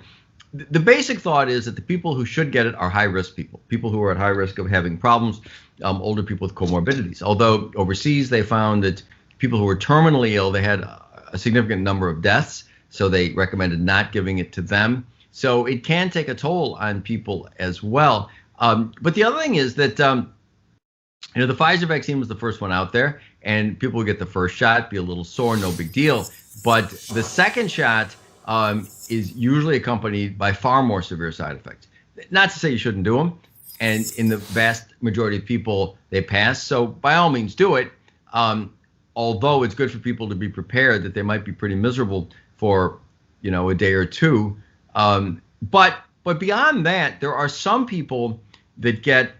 The basic thought is that the people who should get it are high-risk people who are at high risk of having problems, older people with comorbidities. Although overseas they found that people who were terminally ill, they had a significant number of deaths, so they recommended not giving it to them. So it can take a toll on people as well. But the other thing is that, the Pfizer vaccine was the first one out there, and people would get the first shot, be a little sore, no big deal. But the second shot is usually accompanied by far more severe side effects. Not to say you shouldn't do them, and in the vast majority of people, they pass. So by all means, do it. Although it's good for people to be prepared that they might be pretty miserable for, a day or two. But beyond that, there are some people that get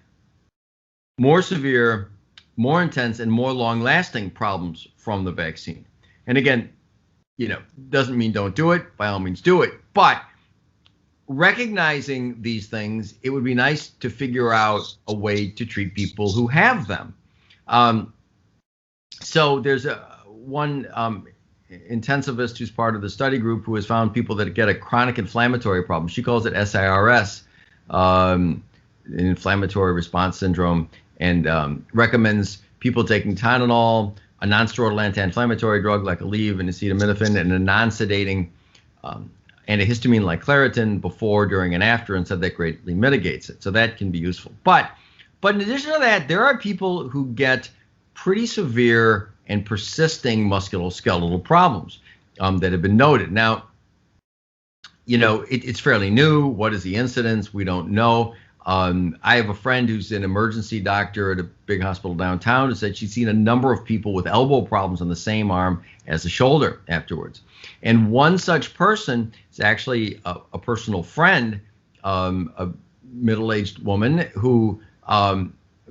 more severe, more intense, and more long-lasting problems from the vaccine. And again, doesn't mean don't do it. By all means, do it. But recognizing these things, it would be nice to figure out a way to treat people who have them. So there's one intensivist who's part of the study group who has found people that get a chronic inflammatory problem. She calls it SIRS, an inflammatory response syndrome, and recommends people taking Tylenol, a non-steroidal anti-inflammatory drug like Aleve and acetaminophen, and a non-sedating antihistamine like Claritin before, during, and after, and said that greatly mitigates it. So that can be useful. But in addition to that, there are people who get pretty severe and persisting musculoskeletal problems that have been noted. Now, it's fairly new. What is the incidence? We don't know. I have a friend who's an emergency doctor at a big hospital downtown who said she's seen a number of people with elbow problems on the same arm as the shoulder afterwards. And one such person is actually a personal friend, a middle-aged woman who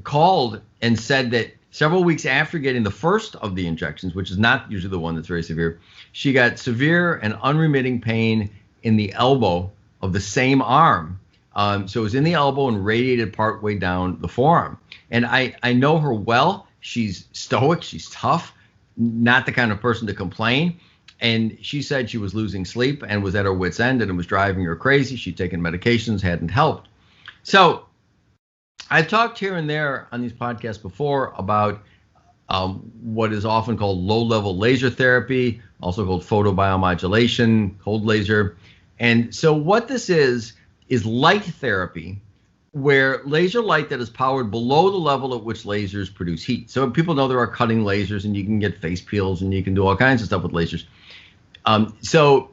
called and said that several weeks after getting the first of the injections, which is not usually the one that's very severe, she got severe and unremitting pain in the elbow of the same arm. So it was in the elbow and radiated partway down the forearm. And I know her well. She's stoic. She's tough, not the kind of person to complain. And she said she was losing sleep and was at her wit's end, and it was driving her crazy. She'd taken medications, hadn't helped. So I've talked here and there on these podcasts before about what is often called low-level laser therapy, also called photobiomodulation, cold laser. And so what this is light therapy, where laser light that is powered below the level at which lasers produce heat. So people know there are cutting lasers, and you can get face peels, and you can do all kinds of stuff with lasers. So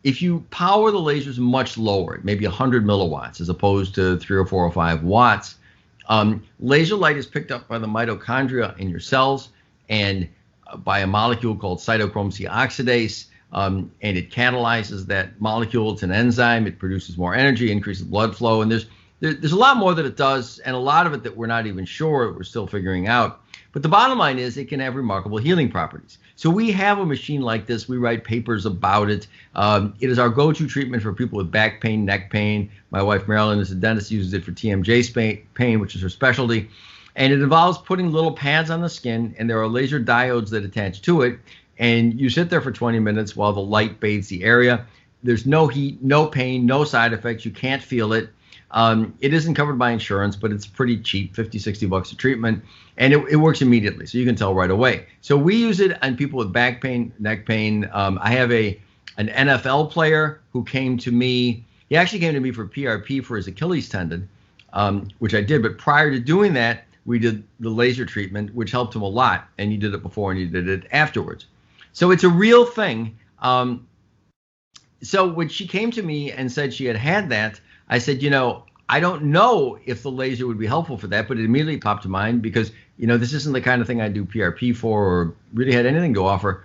if you power the lasers much lower, maybe 100 milliwatts as opposed to 3 or 4 or 5 watts, laser light is picked up by the mitochondria in your cells and by a molecule called cytochrome C oxidase, and it catalyzes that molecule. It's an enzyme. It produces more energy, increases blood flow, and there's a lot more that it does, and a lot of it that we're not even sure, we're still figuring out. But the bottom line is it can have remarkable healing properties. So we have a machine like this. We write papers about it. It is our go-to treatment for people with back pain, neck pain. My wife, Marilyn, is a dentist, uses it for TMJ pain, which is her specialty. And it involves putting little pads on the skin, and there are laser diodes that attach to it. And you sit there for 20 minutes while the light bathes the area. There's no heat, no pain, no side effects. You can't feel it. It isn't covered by insurance, but it's pretty cheap, $50-$60 a treatment, and it works immediately, so you can tell right away. So we use it on people with back pain, neck pain. I have an NFL player who came to me. He actually came to me for PRP for his Achilles tendon, which I did. But prior to doing that, we did the laser treatment, which helped him a lot. And he did it before and he did it afterwards. So it's a real thing. So when she came to me and said she had that, I said, I don't know if the laser would be helpful for that, but it immediately popped to mind because, this isn't the kind of thing I do PRP for or really had anything to offer.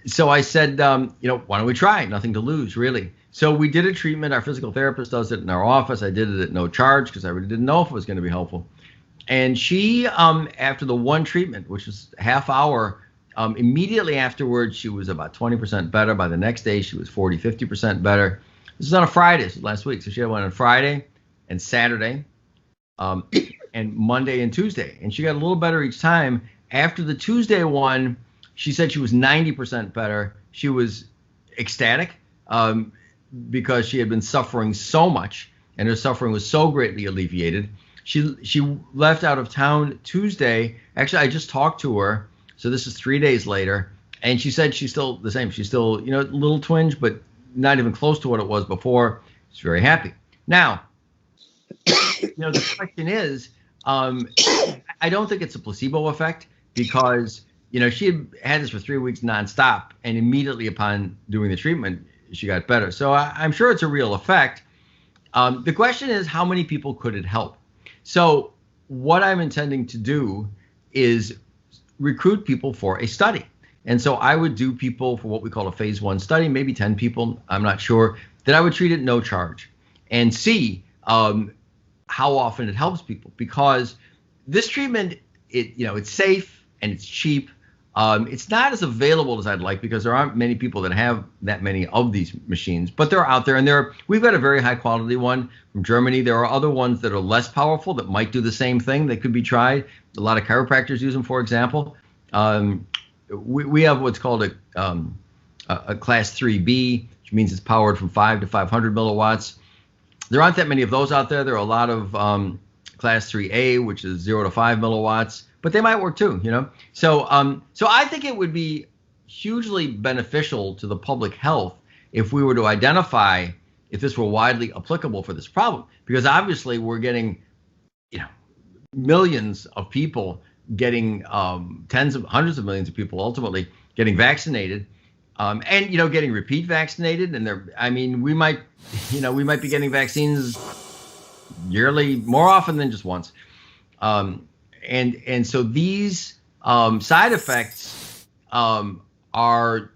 So I said, why don't we try? Nothing to lose, really. So we did a treatment. Our physical therapist does it in our office. I did it at no charge because I really didn't know if it was going to be helpful. And she, after the one treatment, which was half hour, immediately afterwards, she was about 20% better. By the next day, she was 40, 50% better. This was on a Friday, this was last week. So she had one on Friday and Saturday and Monday and Tuesday. And she got a little better each time. After the Tuesday one, she said she was 90% better. She was ecstatic because she had been suffering so much and her suffering was so greatly alleviated. She left out of town Tuesday. Actually, I just talked to her. So this is 3 days later. And she said she's still the same. She's still, a little twinge, but not even close to what it was before. She's very happy. Now, the question is, I don't think it's a placebo effect because, she had this for 3 weeks nonstop. And immediately upon doing the treatment, she got better. So I'm sure it's a real effect. The question is, how many people could it help? So what I'm intending to do is recruit people for a study. And so I would do people for what we call a phase 1 study, maybe 10 people, I'm not sure, that I would treat at no charge and see how often it helps people. Because this treatment, it's safe and it's cheap. It's not as available as I'd like because there aren't many people that have that many of these machines, but they're out there. And we've got a very high quality one from Germany. There are other ones that are less powerful that might do the same thing that could be tried. A lot of chiropractors use them, for example. We have what's called a class 3B, which means it's powered from 5 to 500 milliwatts. There aren't that many of those out there. There are a lot of class 3A, which is 0 to 5 milliwatts. But they might work too, So I think it would be hugely beneficial to the public health if we were to identify if this were widely applicable for this problem. Because obviously we're getting, millions of people getting hundreds of millions of people ultimately getting vaccinated, and getting repeat vaccinated. And we might be getting vaccines yearly more often than just once. And so these side effects are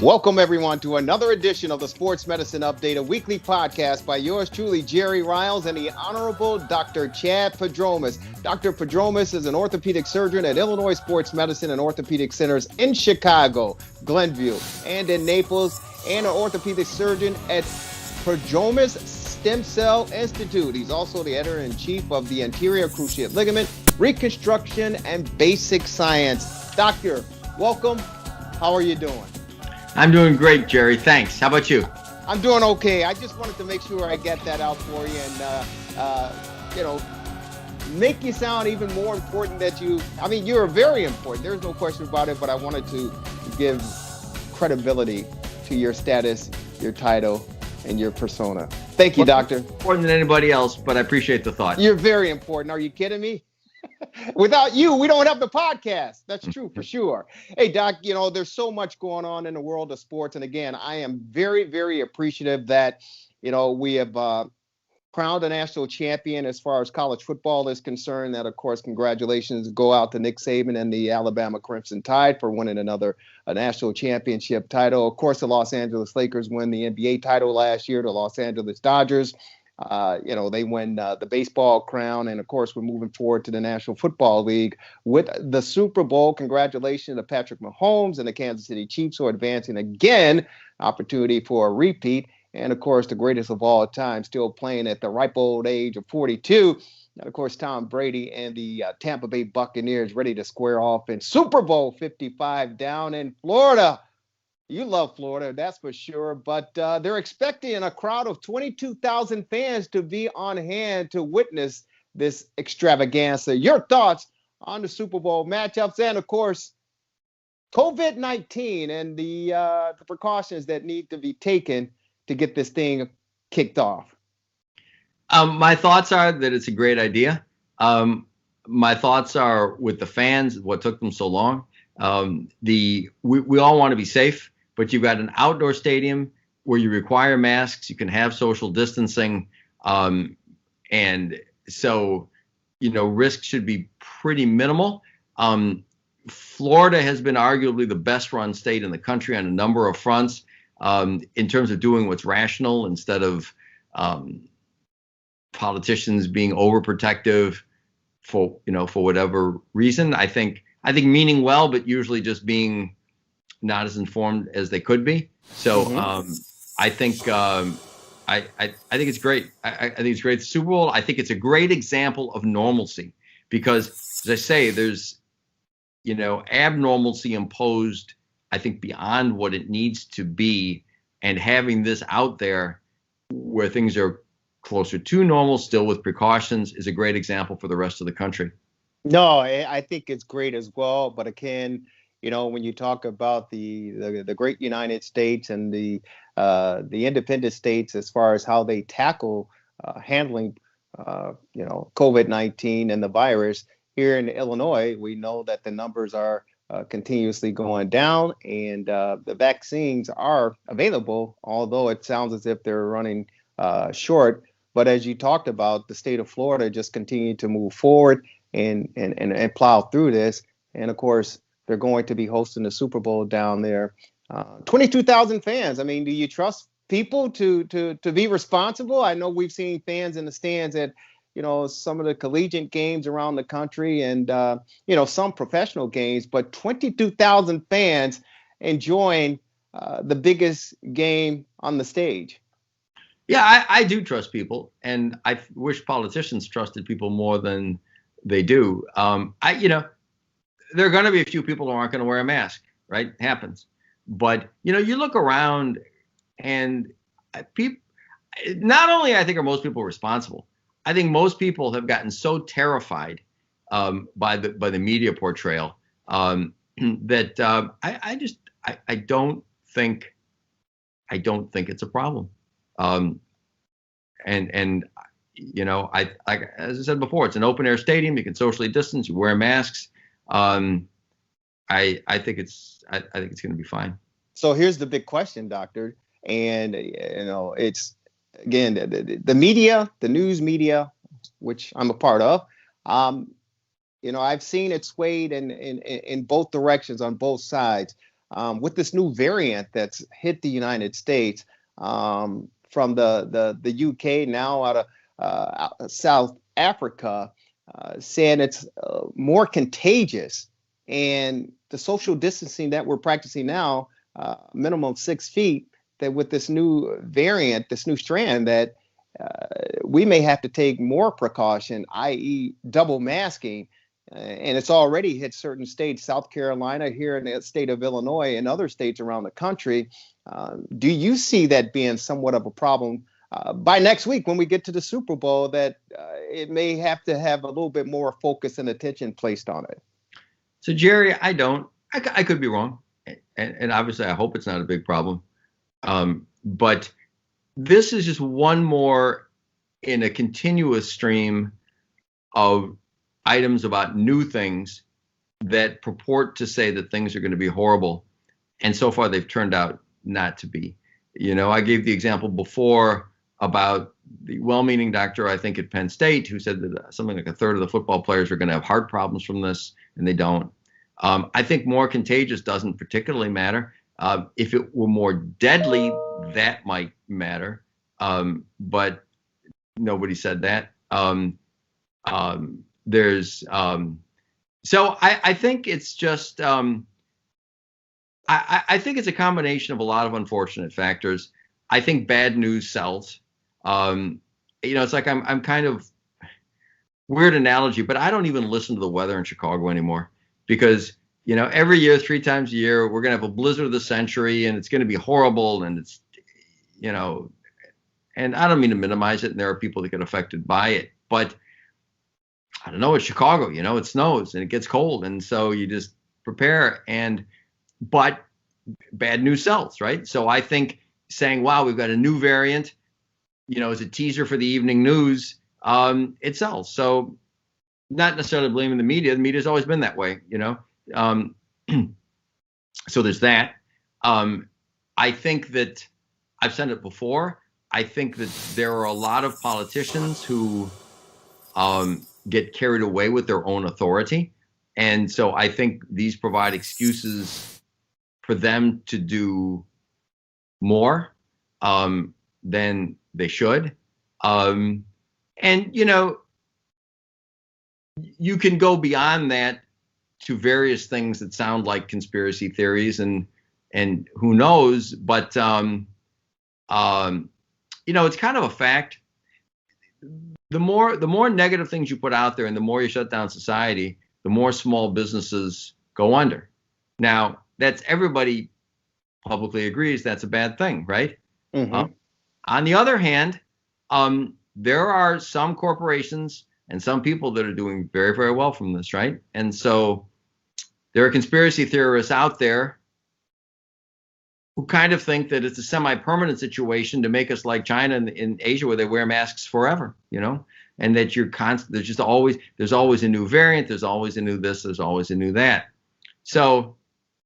Welcome, everyone, to another edition of the Sports Medicine Update, a weekly podcast by yours truly, Jerry Riles, and the Honorable Dr. Chad Padromas. Dr. Padromas is an orthopedic surgeon at Illinois Sports Medicine and Orthopedic Centers in Chicago, Glenview, and in Naples, and an orthopedic surgeon at Padromas Stem Cell Institute. He's also the editor-in-chief of the Anterior Cruciate Ligament, Reconstruction, and Basic Science. Doctor, welcome. How are you doing? I'm doing great, Jerry. Thanks. How about you? I'm doing okay. I just wanted to make sure I get that out for you and, make you sound even more important that you're very important. There's no question about it, but I wanted to give credibility to your status, your title, and your persona. Thank you, Doctor. More than anybody else, but I appreciate the thought. You're very important. Are you kidding me? Without you, we don't have the podcast. That's true for sure. Hey, Doc, there's so much going on in the world of sports. And again, I am very, very appreciative that, we have crowned a national champion as far as college football is concerned. That, of course, congratulations go out to Nick Saban and the Alabama Crimson Tide for winning another national championship title. Of course, the Los Angeles Lakers win the NBA title last year. The Los Angeles Dodgers, they win the baseball crown. And of course, we're moving forward to the National Football League with the Super Bowl. Congratulations to Patrick Mahomes and the Kansas City Chiefs who are advancing again, opportunity for a repeat. And of course, the greatest of all time, still playing at the ripe old age of 42. And of course, Tom Brady and the Tampa Bay Buccaneers ready to square off in Super Bowl 55 down in Florida. You love Florida, that's for sure. But they're expecting a crowd of 22,000 fans to be on hand to witness this extravaganza. Your thoughts on the Super Bowl matchups and, of course, COVID-19 and the precautions that need to be taken to get this thing kicked off? My thoughts are that it's a great idea. My thoughts are with the fans, what took them so long. We all want to be safe. But you've got an outdoor stadium where you require masks, you can have social distancing, and so, risk should be pretty minimal. Florida has been arguably the best run state in the country on a number of fronts in terms of doing what's rational instead of politicians being overprotective for whatever reason. I think meaning well, but usually just being not as informed as they could be. So I think it's great. I think it's great. The Super Bowl, I think it's a great example of normalcy because, as I say, there's, abnormalcy imposed, I think, beyond what it needs to be. And having this out there where things are closer to normal, still with precautions, is a great example for the rest of the country. No, I think it's great as well. But again, when you talk about the great United States and the independent states as far as how they tackle handling COVID-19 and the virus here in Illinois, we know that the numbers are continuously going down, and the vaccines are available, although it sounds as if they're running short. But as you talked about, the state of Florida just continued to move forward and plow through this, and of course, they're going to be hosting the Super Bowl down there. 22,000 fans. I mean, do you trust people to be responsible? I know we've seen fans in the stands at, some of the collegiate games around the country and, some professional games, but 22,000 fans enjoying the biggest game on the stage. Yeah, I do trust people, and I wish politicians trusted people more than they do. There are going to be a few people who aren't going to wear a mask, right? It happens. But, you look around and people, not only I think are most people responsible, I think most people have gotten so terrified by the media portrayal that I don't think it's a problem. As I said before, it's an open air stadium. You can socially distance. You wear masks. I think it's going to be fine. So here's the big question, Doctor, and it's again the media, the news media, which I'm a part of. I've seen it swayed in both directions on both sides. with this new variant that's hit the United States from the UK, now out of South Africa, saying it's more contagious, and the social distancing that we're practicing now, minimum 6 feet, that with this new variant, this new strand, that we may have to take more precaution, i.e. double masking. And it's already hit certain states, South Carolina, here in the state of Illinois, and other states around the country. Do you see that being somewhat of a problem by next week when we get to the Super Bowl, that it may have to have a little bit more focus and attention placed on it? So, Jerry, I don't. I could be wrong. And obviously, I hope it's not a big problem. But this is just one more in a continuous stream of items about new things that purport to say that things are going to be horrible. And so far, they've turned out not to be. I gave the example before about the well-meaning doctor, I think at Penn State, who said that something like a third of the football players are going to have heart problems from this, and they don't. I think more contagious doesn't particularly matter. If it were more deadly, that might matter. But nobody said that. So I think it's just, I think it's a combination of a lot of unfortunate factors. I think bad news sells. It's like I'm kind of weird analogy, but I don't even listen to the weather in Chicago anymore, because every year, 3 times a year, we're going to have a blizzard of the century, and it's going to be horrible. And it's, and I don't mean to minimize it. And there are people that get affected by it, but I don't know, it's Chicago, it snows and it gets cold. And so you just prepare, but bad news sells, right? So I think saying, wow, we've got a new variant, as a teaser for the evening news, it sells. So not necessarily blaming the media. The media's always been that way, so there's that. I think that I've said it before. I think that there are a lot of politicians who get carried away with their own authority. And so I think these provide excuses for them to do more than they should. You can go beyond that to various things that sound like conspiracy theories, and who knows, but it's kind of a fact. The more negative things you put out there, and the more you shut down society, the more small businesses go under. Now, that's, everybody publicly agrees that's a bad thing, right? Mm-hmm. On the other hand, there are some corporations and some people that are doing very, very well from this, right? And so there are conspiracy theorists out there who kind of think that it's a semi-permanent situation to make us like China in Asia, where they wear masks forever, and that there's always a new variant, there's always a new this, there's always a new that. So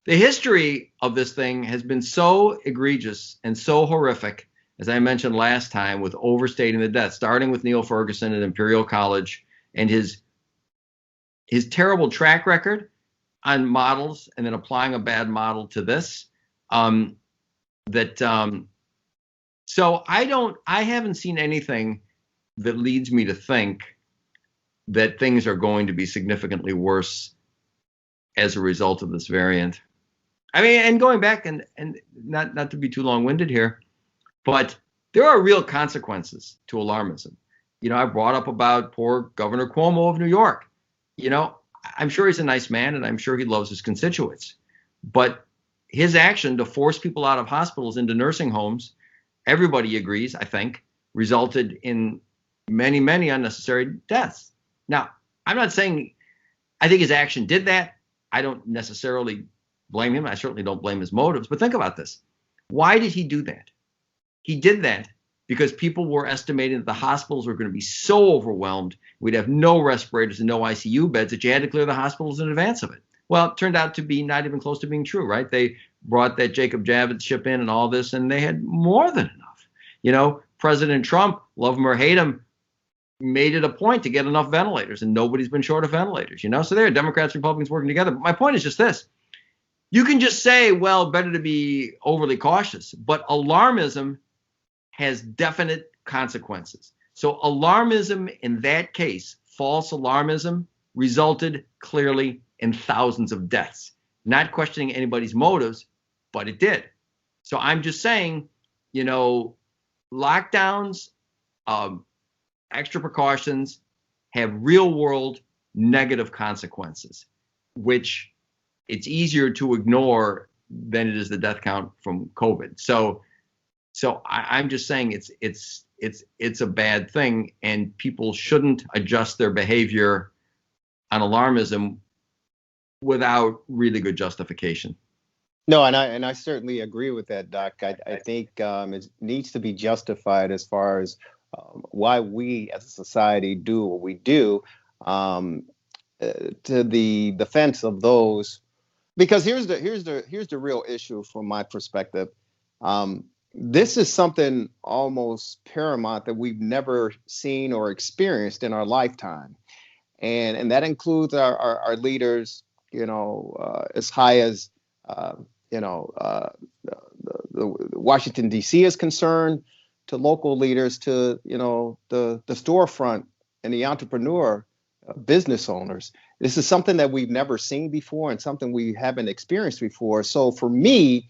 the history of this thing has been so egregious and so horrific, as I mentioned last time, with overstating the death, starting with Neil Ferguson at Imperial College and his terrible track record on models, and then applying a bad model to this. So I haven't seen anything that leads me to think that things are going to be significantly worse as a result of this variant. I mean, and going back and not to be too long-winded here, but there are real consequences to alarmism. I brought up about poor Governor Cuomo of New York. I'm sure he's a nice man, and I'm sure he loves his constituents, but his action to force people out of hospitals into nursing homes, everybody agrees, I think, resulted in many, many unnecessary deaths. Now, I'm not saying I think his action did that. I don't necessarily blame him. I certainly don't blame his motives. But think about this. Why did he do that? He did that because people were estimating that the hospitals were going to be so overwhelmed, we'd have no respirators and no ICU beds, that you had to clear the hospitals in advance of it. Well, it turned out to be not even close to being true, right? They brought that Jacob Javits ship in and all this, and they had more than enough. President Trump, love him or hate him, made it a point to get enough ventilators, and nobody's been short of ventilators, So there are Democrats, Republicans working together. But my point is just this. You can just say, well, better to be overly cautious, but alarmism has definite consequences. So alarmism in that case, false alarmism, resulted clearly in thousands of deaths. Not questioning anybody's motives, but it did. So I'm just saying, lockdowns, extra precautions have real world negative consequences, which it's easier to ignore than it is the death count from COVID. So I'm just saying it's a bad thing, and people shouldn't adjust their behavior on alarmism without really good justification. No, and I certainly agree with that, Doc. I think it needs to be justified as far as why we as a society do what we do, to the defense of those. Because here's the real issue from my perspective. This is something almost paramount that we've never seen or experienced in our lifetime, and that includes our leaders. As high as the Washington D.C. is concerned, to local leaders, to the storefront and the entrepreneur, business owners. This is something that we've never seen before and something we haven't experienced before. So for me,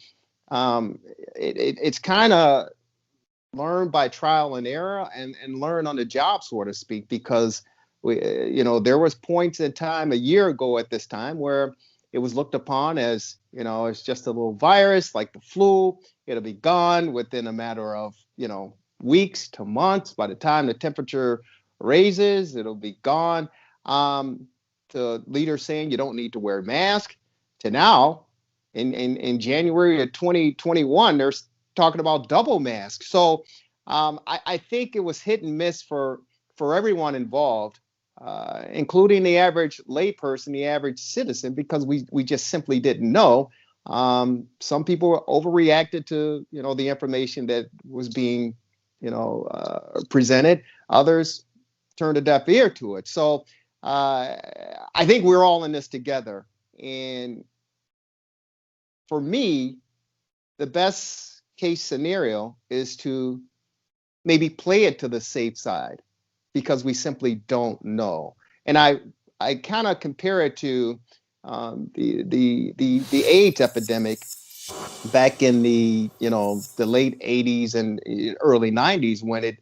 it's kind of learn by trial and error and learn on the job, so to speak, because there was points in time a year ago at this time where it was looked upon as, it's just a little virus like the flu. It'll be gone within a matter of, weeks to months. By the time the temperature raises, it'll be gone. To leaders saying you don't need to wear a mask, to now in January of 2021, they're talking about double masks. So I think it was hit and miss for everyone involved, including the average layperson, the average citizen, because we just simply didn't know. Some people overreacted to the information that was being presented. Others turned a deaf ear to it. So I think we're all in this together. And for me, the best case scenario is to maybe play it to the safe side, because we simply don't know. And I kind of compare it to the AIDS epidemic back in the late 80s and early 90s, when it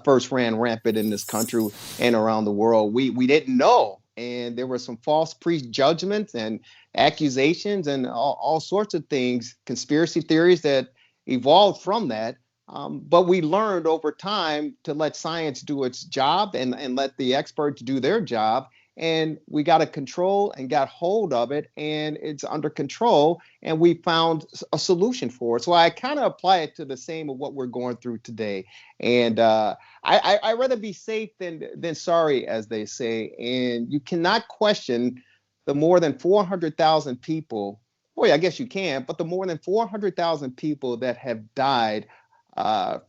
first ran rampant in this country and around the world. We didn't know, and there were some false prejudgments and accusations and all sorts of things, conspiracy theories that evolved from that. But we learned over time to let science do its job and let the experts do their job. And we got a control and got hold of it, and it's under control, and we found a solution for it. So I kind of apply it to the same of what we're going through today. And I'd rather be safe than sorry, as they say. And you cannot question the more than 400,000 people. Boy, I guess you can, but the more than 400,000 people that have died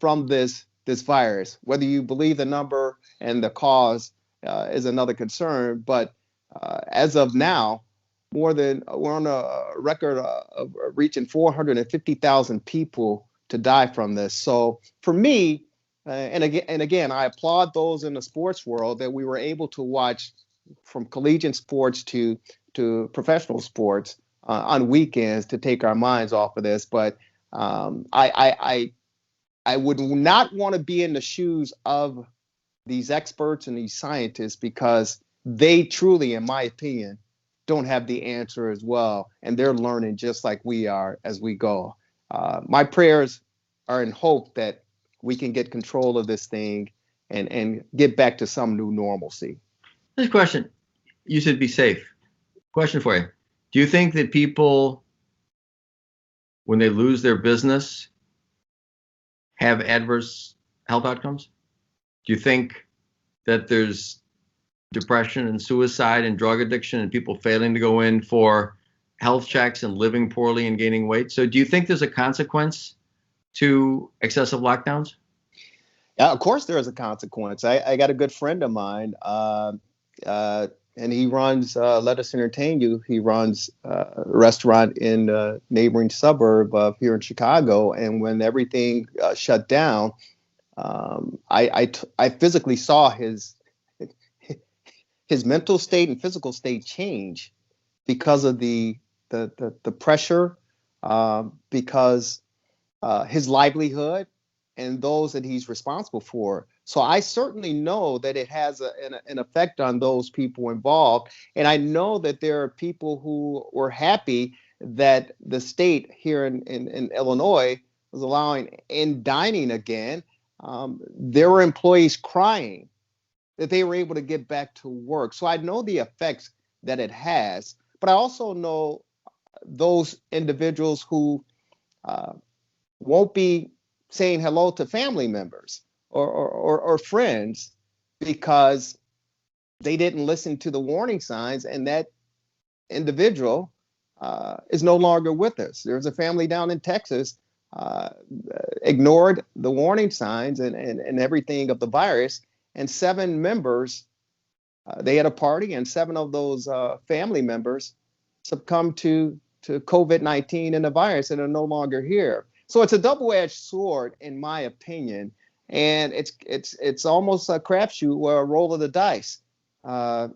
from this virus. Whether you believe the number and the cause is another concern, but as of now, we're on a record of reaching 450,000 people to die from this. So for me, and again, I applaud those in the sports world that we were able to watch from collegiate sports to professional sports on weekends to take our minds off of this. But I would not want to be in the shoes of these experts and these scientists, because they truly, in my opinion, don't have the answer as well. And they're learning just like we are as we go. My prayers are in hope that we can get control of this thing and get back to some new normalcy. This question, you said be safe. Question for you. Do you think that people, when they lose their business, have adverse health outcomes? Do you think that there's depression and suicide and drug addiction and people failing to go in for health checks and living poorly and gaining weight? So do you think there's a consequence to excessive lockdowns? Yeah, of course there is a consequence. I got a good friend of mine. and he runs Let Us Entertain You. He runs a restaurant in a neighboring suburb of here in Chicago. And when everything shut down, I physically saw his mental state and physical state change because of the pressure, because his livelihood and those that he's responsible for. So I certainly know that it has an effect on those people involved. And I know that there are people who were happy that the state here in Illinois was allowing in dining again. There were employees crying that they were able to get back to work. So I know the effects that it has, but I also know those individuals who won't be saying hello to family members or friends because they didn't listen to the warning signs, and that individual is no longer with us. There's a family down in Texas uh, ignored the warning signs and everything of the virus, and 7 members, they had a party, and 7 of those family members succumbed to COVID-19 and the virus and are no longer here. So it's a double-edged sword, in my opinion, and it's almost a crapshoot or a roll of the dice. Uh,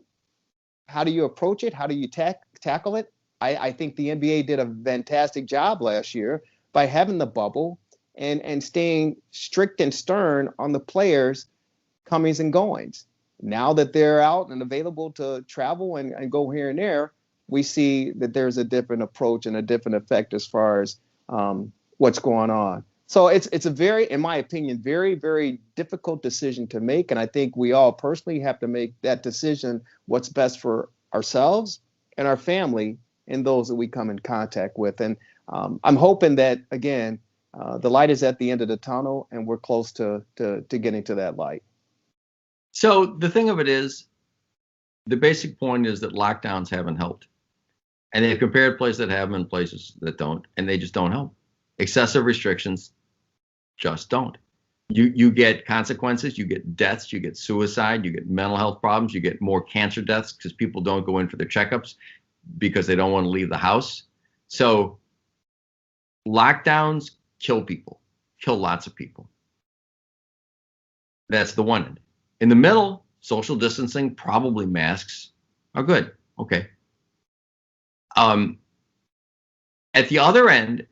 how do you approach it? How do you tackle it? I think the NBA did a fantastic job last year by having the bubble and staying strict and stern on the players' comings and goings. Now that they're out and available to travel and go here and there, we see that there's a different approach and a different effect as far as what's going on. So it's a very, in my opinion, very, very difficult decision to make. And I think we all personally have to make that decision, what's best for ourselves and our family and those that we come in contact with. And I'm hoping that, again, the light is at the end of the tunnel and we're close to getting to that light. So the thing of it is, the basic point is that lockdowns haven't helped. And they've compared places that have them and places that don't, and they just don't help. Excessive restrictions just don't. You get consequences, you get deaths, you get suicide, you get mental health problems, you get more cancer deaths because people don't go in for their checkups because they don't want to leave the house. So lockdowns kill people, kill lots of people. That's the one end. In the middle, social distancing, probably masks are good. Okay. At the other end,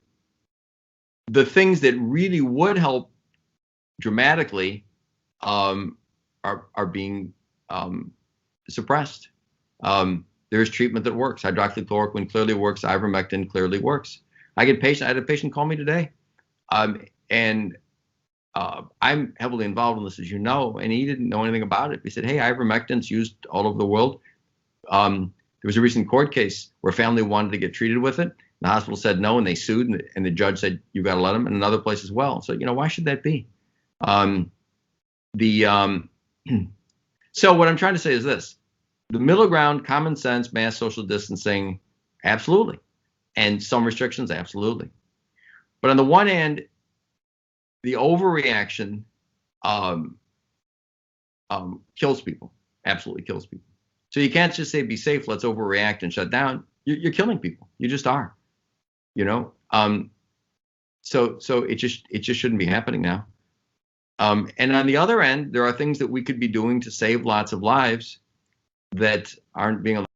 the things that really would help dramatically are being suppressed. There's treatment that works. Hydroxychloroquine clearly works. Ivermectin clearly works. I had a patient call me today, and I'm heavily involved in this, as you know, and he didn't know anything about it. He said, "Hey, ivermectin's used all over the world." There was a recent court case where a family wanted to get treated with it. The hospital said no, and they sued, and the judge said, "You've got to let them," and another place as well. So, why should that be? So what I'm trying to say is this: the middle ground, common sense, mass social distancing, absolutely, and some restrictions, absolutely. But on the one hand, the overreaction kills people, absolutely kills people. So you can't just say be safe, let's overreact and shut down. You're killing people. You just are. So it just shouldn't be happening now. And on the other end, there are things that we could be doing to save lots of lives that aren't being allowed.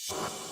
Shh.